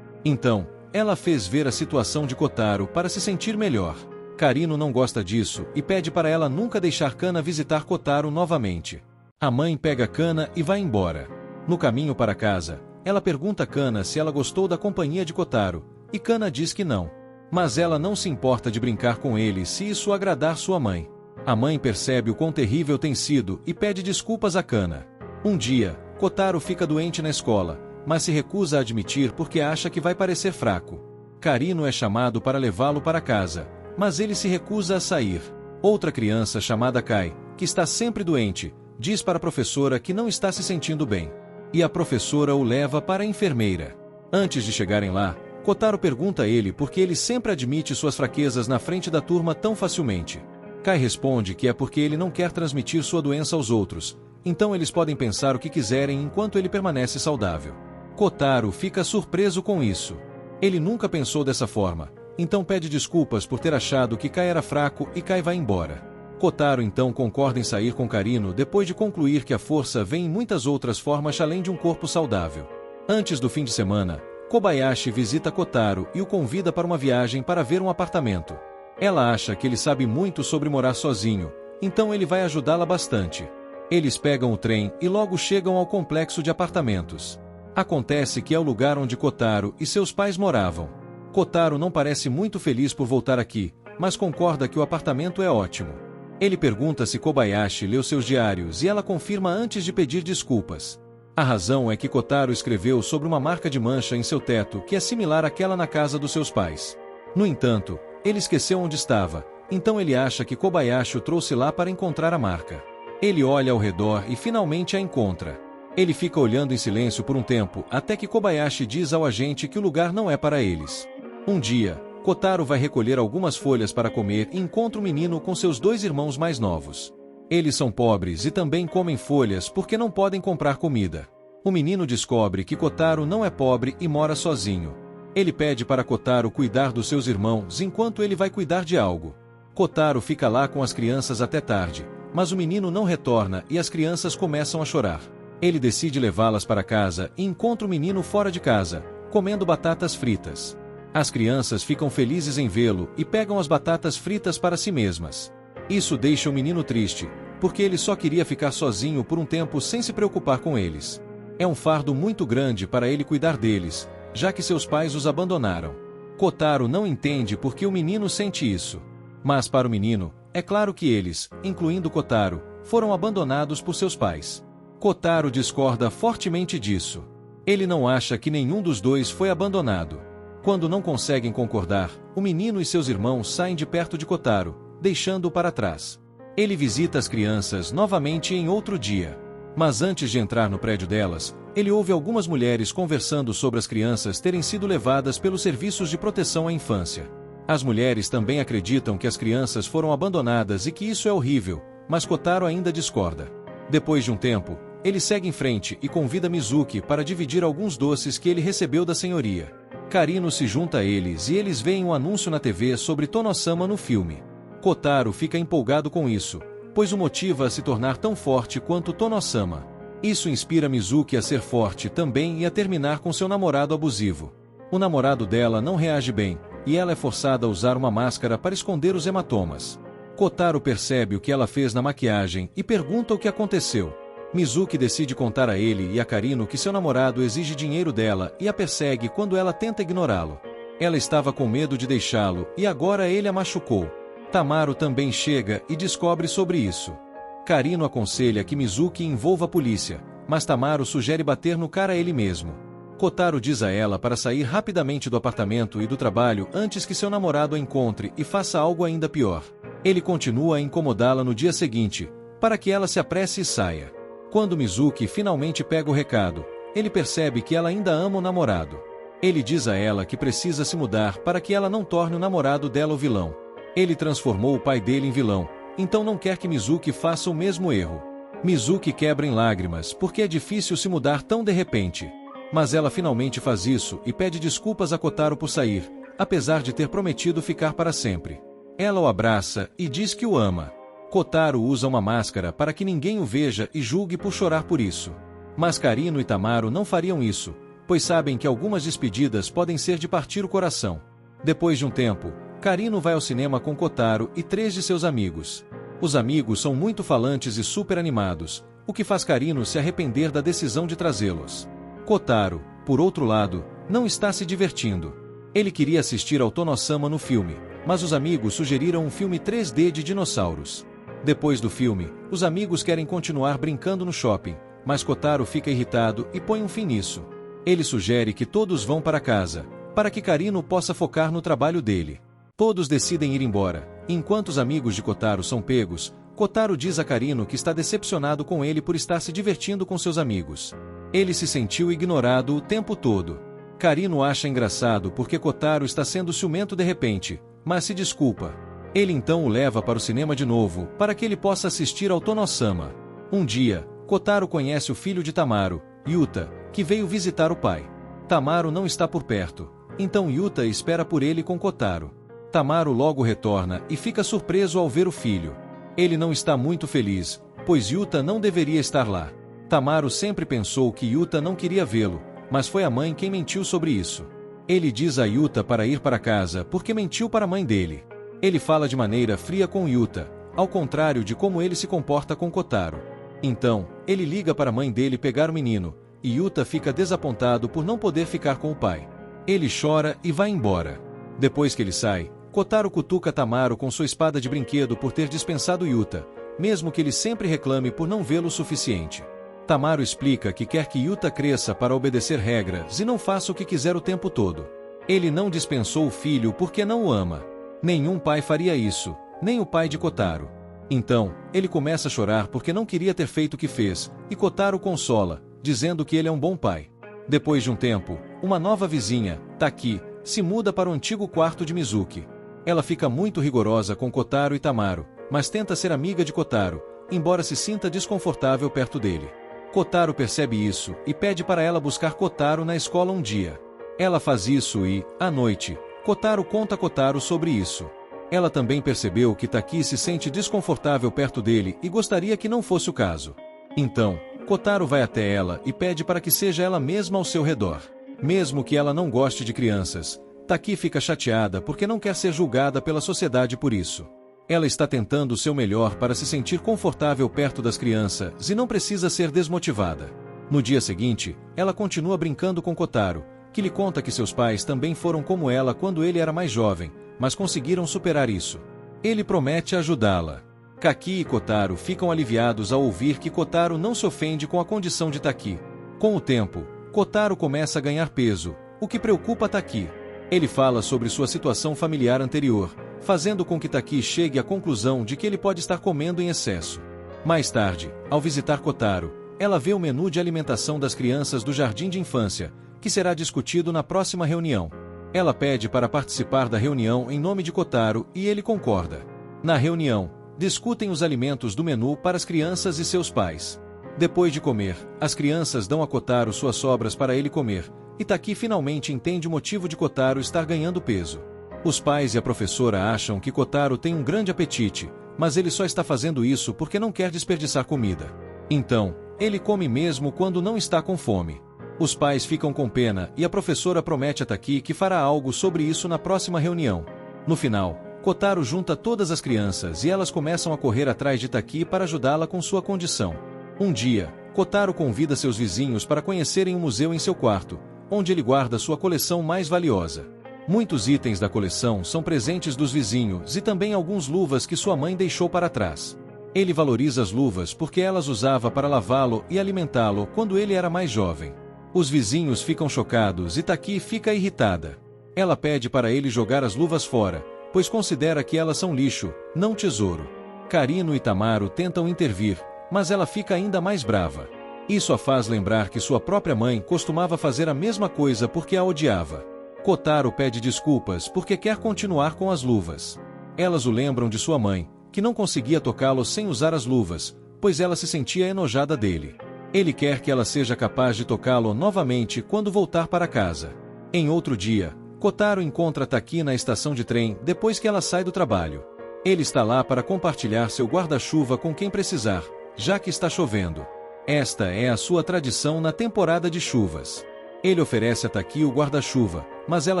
Então, ela fez ver a situação de Kotaro para se sentir melhor. Karino não gosta disso e pede para ela nunca deixar Kana visitar Kotaro novamente. A mãe pega Kana e vai embora. No caminho para casa, ela pergunta a Kana se ela gostou da companhia de Kotaro, e Kana diz que não. Mas ela não se importa de brincar com ele se isso agradar sua mãe. A mãe percebe o quão terrível tem sido e pede desculpas a Kana. Um dia, Kotaro fica doente na escola, mas se recusa a admitir porque acha que vai parecer fraco. Karino é chamado para levá-lo para casa, mas ele se recusa a sair. Outra criança chamada Kai, que está sempre doente, diz para a professora que não está se sentindo bem. E a professora o leva para a enfermeira. Antes de chegarem lá, Kotaro pergunta a ele por que ele sempre admite suas fraquezas na frente da turma tão facilmente. Kai responde que é porque ele não quer transmitir sua doença aos outros, então eles podem pensar o que quiserem enquanto ele permanece saudável. Kotaro fica surpreso com isso. Ele nunca pensou dessa forma, então pede desculpas por ter achado que Kai era fraco e Kai vai embora. Kotaro então concorda em sair com Karino depois de concluir que a força vem em muitas outras formas além de um corpo saudável. Antes do fim de semana, Kobayashi visita Kotaro e o convida para uma viagem para ver um apartamento. Ela acha que ele sabe muito sobre morar sozinho, então ele vai ajudá-la bastante. Eles pegam o trem e logo chegam ao complexo de apartamentos. Acontece que é o lugar onde Kotaro e seus pais moravam. Kotaro não parece muito feliz por voltar aqui, mas concorda que o apartamento é ótimo. Ele pergunta se Kobayashi leu seus diários e ela confirma antes de pedir desculpas. A razão é que Kotaro escreveu sobre uma marca de mancha em seu teto que é similar àquela na casa dos seus pais. No entanto, ele esqueceu onde estava, então ele acha que Kobayashi o trouxe lá para encontrar a marca. Ele olha ao redor e finalmente a encontra. Ele fica olhando em silêncio por um tempo até que Kobayashi diz ao agente que o lugar não é para eles. Um dia, Kotaro vai recolher algumas folhas para comer e encontra um menino com seus 2 irmãos mais novos. Eles são pobres e também comem folhas porque não podem comprar comida. O menino descobre que Kotaro não é pobre e mora sozinho. Ele pede para Kotaro cuidar dos seus irmãos enquanto ele vai cuidar de algo. Kotaro fica lá com as crianças até tarde, mas o menino não retorna e as crianças começam a chorar. Ele decide levá-las para casa e encontra o menino fora de casa, comendo batatas fritas. As crianças ficam felizes em vê-lo e pegam as batatas fritas para si mesmas. Isso deixa o menino triste, porque ele só queria ficar sozinho por um tempo sem se preocupar com eles. É um fardo muito grande para ele cuidar deles, já que seus pais os abandonaram. Kotaro não entende por que o menino sente isso. Mas para o menino, é claro que eles, incluindo Kotaro, foram abandonados por seus pais. Kotaro discorda fortemente disso. Ele não acha que nenhum dos dois foi abandonado. Quando não conseguem concordar, o menino e seus irmãos saem de perto de Kotaro, deixando-o para trás. Ele visita as crianças novamente em outro dia. Mas antes de entrar no prédio delas, ele ouve algumas mulheres conversando sobre as crianças terem sido levadas pelos serviços de proteção à infância. As mulheres também acreditam que as crianças foram abandonadas e que isso é horrível, mas Kotaro ainda discorda. Depois de um tempo, ele segue em frente e convida Mizuki para dividir alguns doces que ele recebeu da senhoria. Karino se junta a eles e eles veem um anúncio na TV sobre Tonosama no filme. Kotaro fica empolgado com isso, pois o motiva a se tornar tão forte quanto Tonosama. Isso inspira Mizuki a ser forte também e a terminar com seu namorado abusivo. O namorado dela não reage bem, e ela é forçada a usar uma máscara para esconder os hematomas. Kotaro percebe o que ela fez na maquiagem e pergunta o que aconteceu. Mizuki decide contar a ele e a Karino que seu namorado exige dinheiro dela e a persegue quando ela tenta ignorá-lo. Ela estava com medo de deixá-lo e agora ele a machucou. Tamaro também chega e descobre sobre isso. Karino aconselha que Mizuki envolva a polícia, mas Tamaro sugere bater no cara ele mesmo. Kotaro diz a ela para sair rapidamente do apartamento e do trabalho antes que seu namorado a encontre e faça algo ainda pior. Ele continua a incomodá-la no dia seguinte, para que ela se apresse e saia. Quando Mizuki finalmente pega o recado, ele percebe que ela ainda ama o namorado. Ele diz a ela que precisa se mudar para que ela não torne o namorado dela o vilão. Ele transformou o pai dele em vilão, então não quer que Mizuki faça o mesmo erro. Mizuki quebra em lágrimas porque é difícil se mudar tão de repente. Mas ela finalmente faz isso e pede desculpas a Kotaro por sair, apesar de ter prometido ficar para sempre. Ela o abraça e diz que o ama. Kotaro usa uma máscara para que ninguém o veja e julgue por chorar por isso. Mas Karino e Tamaro não fariam isso, pois sabem que algumas despedidas podem ser de partir o coração. Depois de um tempo, Karino vai ao cinema com Kotaro e 3 de seus amigos. Os amigos são muito falantes e super animados, o que faz Karino se arrepender da decisão de trazê-los. Kotaro, por outro lado, não está se divertindo. Ele queria assistir ao Tonosama no filme, mas os amigos sugeriram um filme 3D de dinossauros. Depois do filme, os amigos querem continuar brincando no shopping, mas Kotaro fica irritado e põe um fim nisso. Ele sugere que todos vão para casa, para que Karino possa focar no trabalho dele. Todos decidem ir embora, e enquanto os amigos de Kotaro são pegos, Kotaro diz a Karino que está decepcionado com ele por estar se divertindo com seus amigos. Ele se sentiu ignorado o tempo todo. Karino acha engraçado porque Kotaro está sendo ciumento de repente, mas se desculpa. Ele então o leva para o cinema de novo, para que ele possa assistir ao Tonosama. Um dia, Kotaro conhece o filho de Tamaro, Yuta, que veio visitar o pai. Tamaro não está por perto, então Yuta espera por ele com Kotaro. Tamaro logo retorna e fica surpreso ao ver o filho. Ele não está muito feliz, pois Yuta não deveria estar lá. Tamaro sempre pensou que Yuta não queria vê-lo, mas foi a mãe quem mentiu sobre isso. Ele diz a Yuta para ir para casa porque mentiu para a mãe dele. Ele fala de maneira fria com Yuta, ao contrário de como ele se comporta com Kotaro. Então, ele liga para a mãe dele pegar o menino, e Yuta fica desapontado por não poder ficar com o pai. Ele chora e vai embora. Depois que ele sai, Kotaro cutuca Tamaro com sua espada de brinquedo por ter dispensado Yuta, mesmo que ele sempre reclame por não vê-lo o suficiente. Tamaro explica que quer que Yuta cresça para obedecer regras e não faça o que quiser o tempo todo. Ele não dispensou o filho porque não o ama. Nenhum pai faria isso, nem o pai de Kotaro. Então, ele começa a chorar porque não queria ter feito o que fez, e Kotaro consola, dizendo que ele é um bom pai. Depois de um tempo, uma nova vizinha, Taki, se muda para o antigo quarto de Mizuki. Ela fica muito rigorosa com Kotaro e Tamaro, mas tenta ser amiga de Kotaro, embora se sinta desconfortável perto dele. Kotaro percebe isso e pede para ela buscar Kotaro na escola um dia. Ela faz isso e, à noite, Kotaro conta a Kotaro sobre isso. Ela também percebeu que Taki se sente desconfortável perto dele e gostaria que não fosse o caso. Então, Kotaro vai até ela e pede para que seja ela mesma ao seu redor. Mesmo que ela não goste de crianças, Taki fica chateada porque não quer ser julgada pela sociedade por isso. Ela está tentando o seu melhor para se sentir confortável perto das crianças e não precisa ser desmotivada. No dia seguinte, ela continua brincando com Kotaro, que lhe conta que seus pais também foram como ela quando ele era mais jovem, mas conseguiram superar isso. Ele promete ajudá-la. Kaki e Kotaro ficam aliviados ao ouvir que Kotaro não se ofende com a condição de Taki. Com o tempo, Kotaro começa a ganhar peso, o que preocupa Taki. Ele fala sobre sua situação familiar anterior, fazendo com que Taki chegue à conclusão de que ele pode estar comendo em excesso. Mais tarde, ao visitar Kotaro, ela vê o menu de alimentação das crianças do jardim de infância, que será discutido na próxima reunião. Ela pede para participar da reunião em nome de Kotaro e ele concorda. Na reunião, discutem os alimentos do menu para as crianças e seus pais. Depois de comer, as crianças dão a Kotaro suas sobras para ele comer, e Taki finalmente entende o motivo de Kotaro estar ganhando peso. Os pais e a professora acham que Kotaro tem um grande apetite, mas ele só está fazendo isso porque não quer desperdiçar comida. Então, ele come mesmo quando não está com fome. Os pais ficam com pena e a professora promete a Taki que fará algo sobre isso na próxima reunião. No final, Kotaro junta todas as crianças e elas começam a correr atrás de Taki para ajudá-la com sua condição. Um dia, Kotaro convida seus vizinhos para conhecerem um museu em seu quarto, onde ele guarda sua coleção mais valiosa. Muitos itens da coleção são presentes dos vizinhos e também algumas luvas que sua mãe deixou para trás. Ele valoriza as luvas porque elas usava para lavá-lo e alimentá-lo quando ele era mais jovem. Os vizinhos ficam chocados e Taki fica irritada. Ela pede para ele jogar as luvas fora, pois considera que elas são lixo, não tesouro. Karino e Tamaro tentam intervir, mas ela fica ainda mais brava. Isso a faz lembrar que sua própria mãe costumava fazer a mesma coisa porque a odiava. Kotaro pede desculpas porque quer continuar com as luvas. Elas o lembram de sua mãe, que não conseguia tocá-lo sem usar as luvas, pois ela se sentia enojada dele. Ele quer que ela seja capaz de tocá-lo novamente quando voltar para casa. Em outro dia, Kotaro encontra Taki na estação de trem depois que ela sai do trabalho. Ele está lá para compartilhar seu guarda-chuva com quem precisar, já que está chovendo. Esta é a sua tradição na temporada de chuvas. Ele oferece a Taki o guarda-chuva, mas ela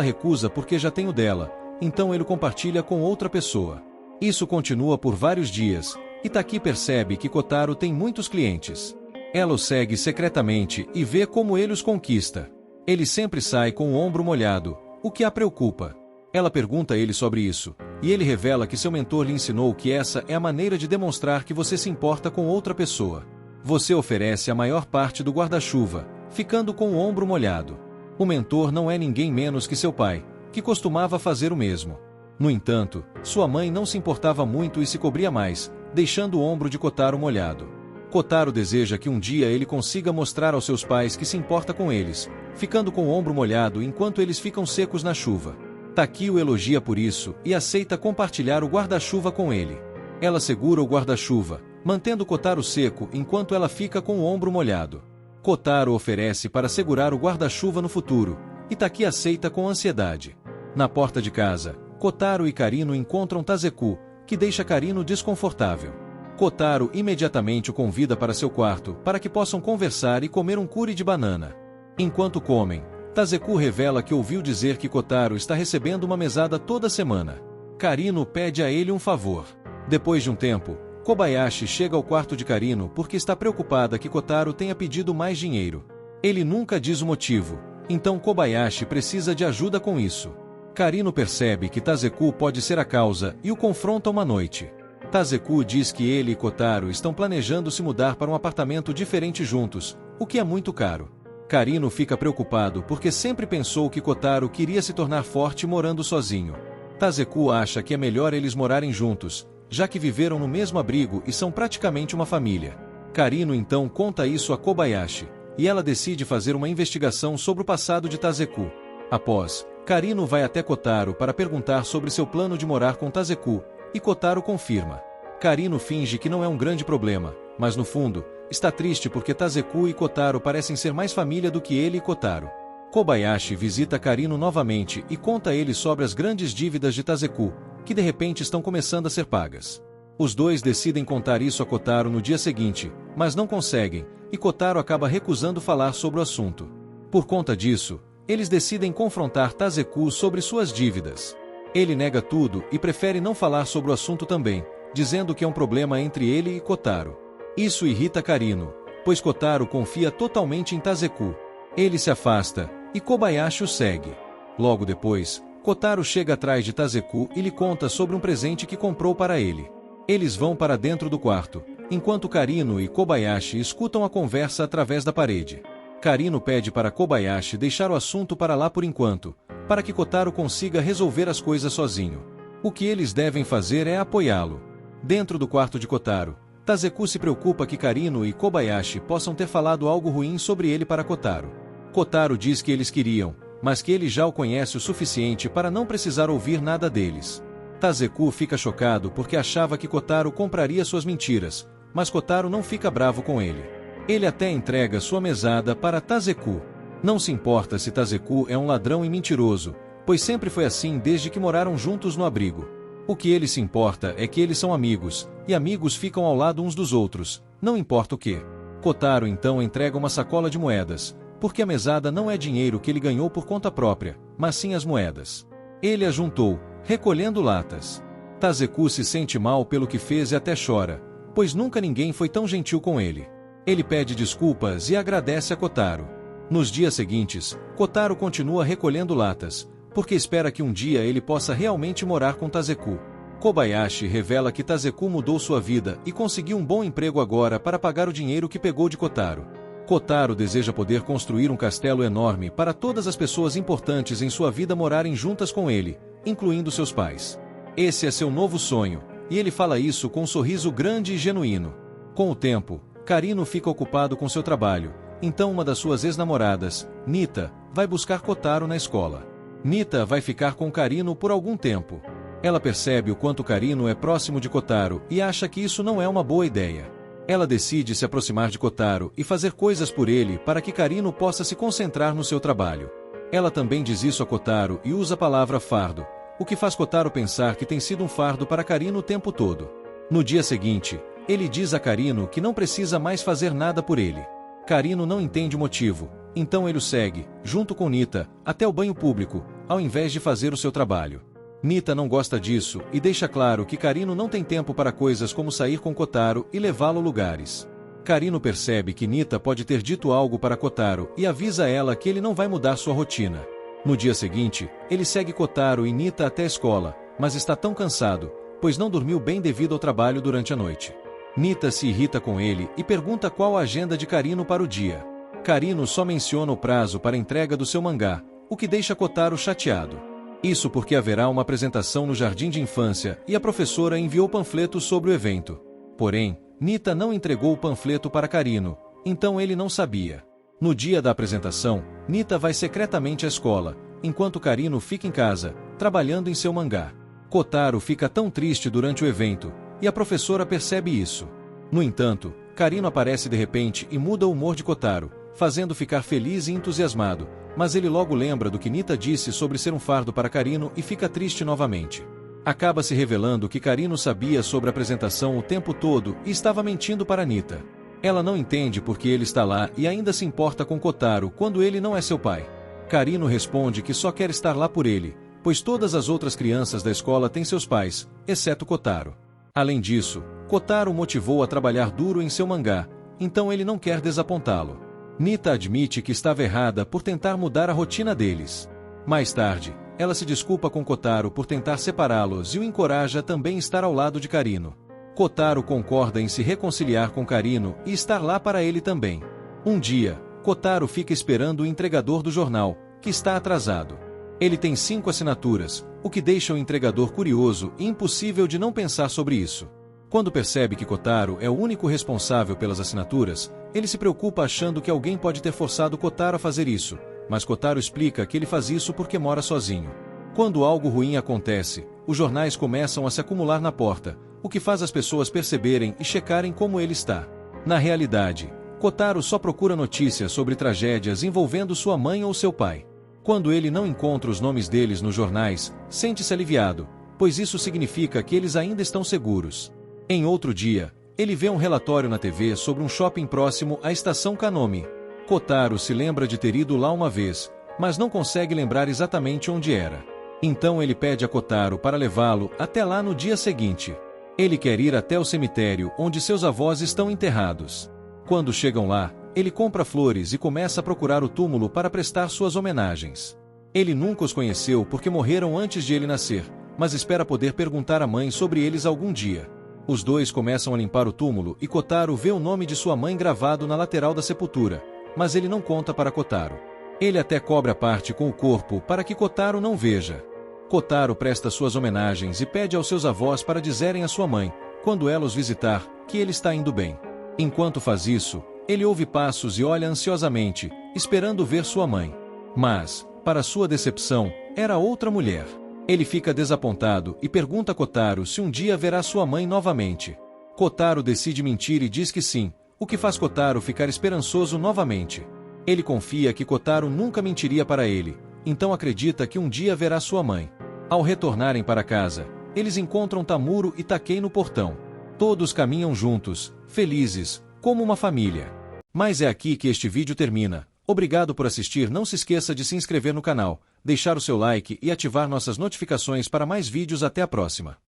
recusa porque já tem o dela, então ele compartilha com outra pessoa. Isso continua por vários dias, e Taki percebe que Kotaro tem muitos clientes. Ela o segue secretamente e vê como ele os conquista. Ele sempre sai com o ombro molhado, o que a preocupa. Ela pergunta a ele sobre isso, e ele revela que seu mentor lhe ensinou que essa é a maneira de demonstrar que você se importa com outra pessoa. Você oferece a maior parte do guarda-chuva, ficando com o ombro molhado. O mentor não é ninguém menos que seu pai, que costumava fazer o mesmo. No entanto, sua mãe não se importava muito e se cobria mais, deixando o ombro de Kotaro molhado. Kotaro deseja que um dia ele consiga mostrar aos seus pais que se importa com eles, ficando com o ombro molhado enquanto eles ficam secos na chuva. Taki o elogia por isso e aceita compartilhar o guarda-chuva com ele. Ela segura o guarda-chuva, mantendo Kotaro seco enquanto ela fica com o ombro molhado. Kotaro oferece para segurar o guarda-chuva no futuro, e Taki aceita com ansiedade. Na porta de casa, Kotaro e Karino encontram Tazeku, que deixa Karino desconfortável. Kotaro imediatamente o convida para seu quarto para que possam conversar e comer um curry de banana. Enquanto comem, Tazeku revela que ouviu dizer que Kotaro está recebendo uma mesada toda semana. Karino pede a ele um favor. Depois de um tempo, Kobayashi chega ao quarto de Karino porque está preocupada que Kotaro tenha pedido mais dinheiro. Ele nunca diz o motivo, então Kobayashi precisa de ajuda com isso. Karino percebe que Tazeku pode ser a causa e o confronta uma noite. Tazeku diz que ele e Kotaro estão planejando se mudar para um apartamento diferente juntos, o que é muito caro. Karino fica preocupado porque sempre pensou que Kotaro queria se tornar forte morando sozinho. Tazeku acha que é melhor eles morarem juntos, já que viveram no mesmo abrigo e são praticamente uma família. Karino então conta isso a Kobayashi, e ela decide fazer uma investigação sobre o passado de Tazeku. Após, Karino vai até Kotaro para perguntar sobre seu plano de morar com Tazeku, e Kotaro confirma. Karino finge que não é um grande problema, mas no fundo, está triste porque Tazeku e Kotaro parecem ser mais família do que ele e Kotaro. Kobayashi visita Karino novamente e conta a ele sobre as grandes dívidas de Tazeku, que de repente estão começando a ser pagas. Os dois decidem contar isso a Kotaro no dia seguinte, mas não conseguem, e Kotaro acaba recusando falar sobre o assunto. Por conta disso, eles decidem confrontar Tazeku sobre suas dívidas. Ele nega tudo e prefere não falar sobre o assunto também, dizendo que é um problema entre ele e Kotaro. Isso irrita Karino, pois Kotaro confia totalmente em Tazeku. Ele se afasta, e Kobayashi o segue. Logo depois, Kotaro chega atrás de Tazeku e lhe conta sobre um presente que comprou para ele. Eles vão para dentro do quarto, enquanto Karino e Kobayashi escutam a conversa através da parede. Karino pede para Kobayashi deixar o assunto para lá por enquanto, para que Kotaro consiga resolver as coisas sozinho. O que eles devem fazer é apoiá-lo. Dentro do quarto de Kotaro, Tazeku se preocupa que Karino e Kobayashi possam ter falado algo ruim sobre ele para Kotaro. Kotaro diz que eles queriam, mas que ele já o conhece o suficiente para não precisar ouvir nada deles. Tazeku fica chocado porque achava que Kotaro compraria suas mentiras, mas Kotaro não fica bravo com ele. Ele até entrega sua mesada para Tazeku. Não se importa se Tazeku é um ladrão e mentiroso, pois sempre foi assim desde que moraram juntos no abrigo. O que ele se importa é que eles são amigos, e amigos ficam ao lado uns dos outros, não importa o que. Kotaro então entrega uma sacola de moedas, porque a mesada não é dinheiro que ele ganhou por conta própria, mas sim as moedas. Ele a juntou, recolhendo latas. Tazeku se sente mal pelo que fez e até chora, pois nunca ninguém foi tão gentil com ele. Ele pede desculpas e agradece a Kotaro. Nos dias seguintes, Kotaro continua recolhendo latas, porque espera que um dia ele possa realmente morar com Tazeku. Kobayashi revela que Tazeku mudou sua vida e conseguiu um bom emprego agora para pagar o dinheiro que pegou de Kotaro. Kotaro deseja poder construir um castelo enorme para todas as pessoas importantes em sua vida morarem juntas com ele, incluindo seus pais. Esse é seu novo sonho, e ele fala isso com um sorriso grande e genuíno. Com o tempo, Karino fica ocupado com seu trabalho, então uma das suas ex-namoradas, Nita, vai buscar Kotaro na escola. Nita vai ficar com Karino por algum tempo. Ela percebe o quanto Karino é próximo de Kotaro e acha que isso não é uma boa ideia. Ela decide se aproximar de Kotaro e fazer coisas por ele para que Karino possa se concentrar no seu trabalho. Ela também diz isso a Kotaro e usa a palavra fardo, o que faz Kotaro pensar que tem sido um fardo para Karino o tempo todo. No dia seguinte, ele diz a Karino que não precisa mais fazer nada por ele. Karino não entende o motivo, então ele o segue, junto com Nita, até o banho público, ao invés de fazer o seu trabalho. Nita não gosta disso e deixa claro que Karino não tem tempo para coisas como sair com Kotaro e levá-lo a lugares. Karino percebe que Nita pode ter dito algo para Kotaro e avisa ela que ele não vai mudar sua rotina. No dia seguinte, ele segue Kotaro e Nita até a escola, mas está tão cansado, pois não dormiu bem devido ao trabalho durante a noite. Nita se irrita com ele e pergunta qual a agenda de Karino para o dia. Karino só menciona o prazo para a entrega do seu mangá, o que deixa Kotaro chateado. Isso porque haverá uma apresentação no jardim de infância e a professora enviou panfletos sobre o evento. Porém, Nita não entregou o panfleto para Karino, então ele não sabia. No dia da apresentação, Nita vai secretamente à escola, enquanto Karino fica em casa, trabalhando em seu mangá. Kotaro fica tão triste durante o evento, e a professora percebe isso. No entanto, Karino aparece de repente e muda o humor de Kotaro, fazendo ficar feliz e entusiasmado, mas ele logo lembra do que Nita disse sobre ser um fardo para Karino e fica triste novamente. Acaba se revelando que Karino sabia sobre a apresentação o tempo todo e estava mentindo para Nita. Ela não entende porque ele está lá e ainda se importa com Kotaro quando ele não é seu pai. Karino responde que só quer estar lá por ele, pois todas as outras crianças da escola têm seus pais, exceto Kotaro. Além disso, Kotaro o motivou a trabalhar duro em seu mangá, então ele não quer desapontá-lo. Nita admite que estava errada por tentar mudar a rotina deles. Mais tarde, ela se desculpa com Kotaro por tentar separá-los e o encoraja a também estar ao lado de Karino. Kotaro concorda em se reconciliar com Karino e estar lá para ele também. Um dia, Kotaro fica esperando o entregador do jornal, que está atrasado. Ele tem 5 assinaturas, o que deixa o entregador curioso e impossível de não pensar sobre isso. Quando percebe que Kotaro é o único responsável pelas assinaturas, ele se preocupa achando que alguém pode ter forçado Kotaro a fazer isso, mas Kotaro explica que ele faz isso porque mora sozinho. Quando algo ruim acontece, os jornais começam a se acumular na porta, o que faz as pessoas perceberem e checarem como ele está. Na realidade, Kotaro só procura notícias sobre tragédias envolvendo sua mãe ou seu pai. Quando ele não encontra os nomes deles nos jornais, sente-se aliviado, pois isso significa que eles ainda estão seguros. Em outro dia, ele vê um relatório na TV sobre um shopping próximo à estação Kanomi. Kotaro se lembra de ter ido lá uma vez, mas não consegue lembrar exatamente onde era. Então ele pede a Kotaro para levá-lo até lá no dia seguinte. Ele quer ir até o cemitério onde seus avós estão enterrados. Quando chegam lá, ele compra flores e começa a procurar o túmulo para prestar suas homenagens. Ele nunca os conheceu porque morreram antes de ele nascer, mas espera poder perguntar à mãe sobre eles algum dia. Os dois começam a limpar o túmulo e Kotaro vê o nome de sua mãe gravado na lateral da sepultura, mas ele não conta para Kotaro. Ele até cobre a parte com o corpo para que Kotaro não veja. Kotaro presta suas homenagens e pede aos seus avós para dizerem à sua mãe, quando ela os visitar, que ele está indo bem. Enquanto faz isso, ele ouve passos e olha ansiosamente, esperando ver sua mãe. Mas, para sua decepção, era outra mulher. Ele fica desapontado e pergunta a Kotaro se um dia verá sua mãe novamente. Kotaro decide mentir e diz que sim, o que faz Kotaro ficar esperançoso novamente. Ele confia que Kotaro nunca mentiria para ele, então acredita que um dia verá sua mãe. Ao retornarem para casa, eles encontram Tamuro e Takei no portão. Todos caminham juntos, felizes, como uma família. Mas é aqui que este vídeo termina. Obrigado por assistir, não se esqueça de se inscrever no canal, deixar o seu like e ativar nossas notificações para mais vídeos. Até a próxima.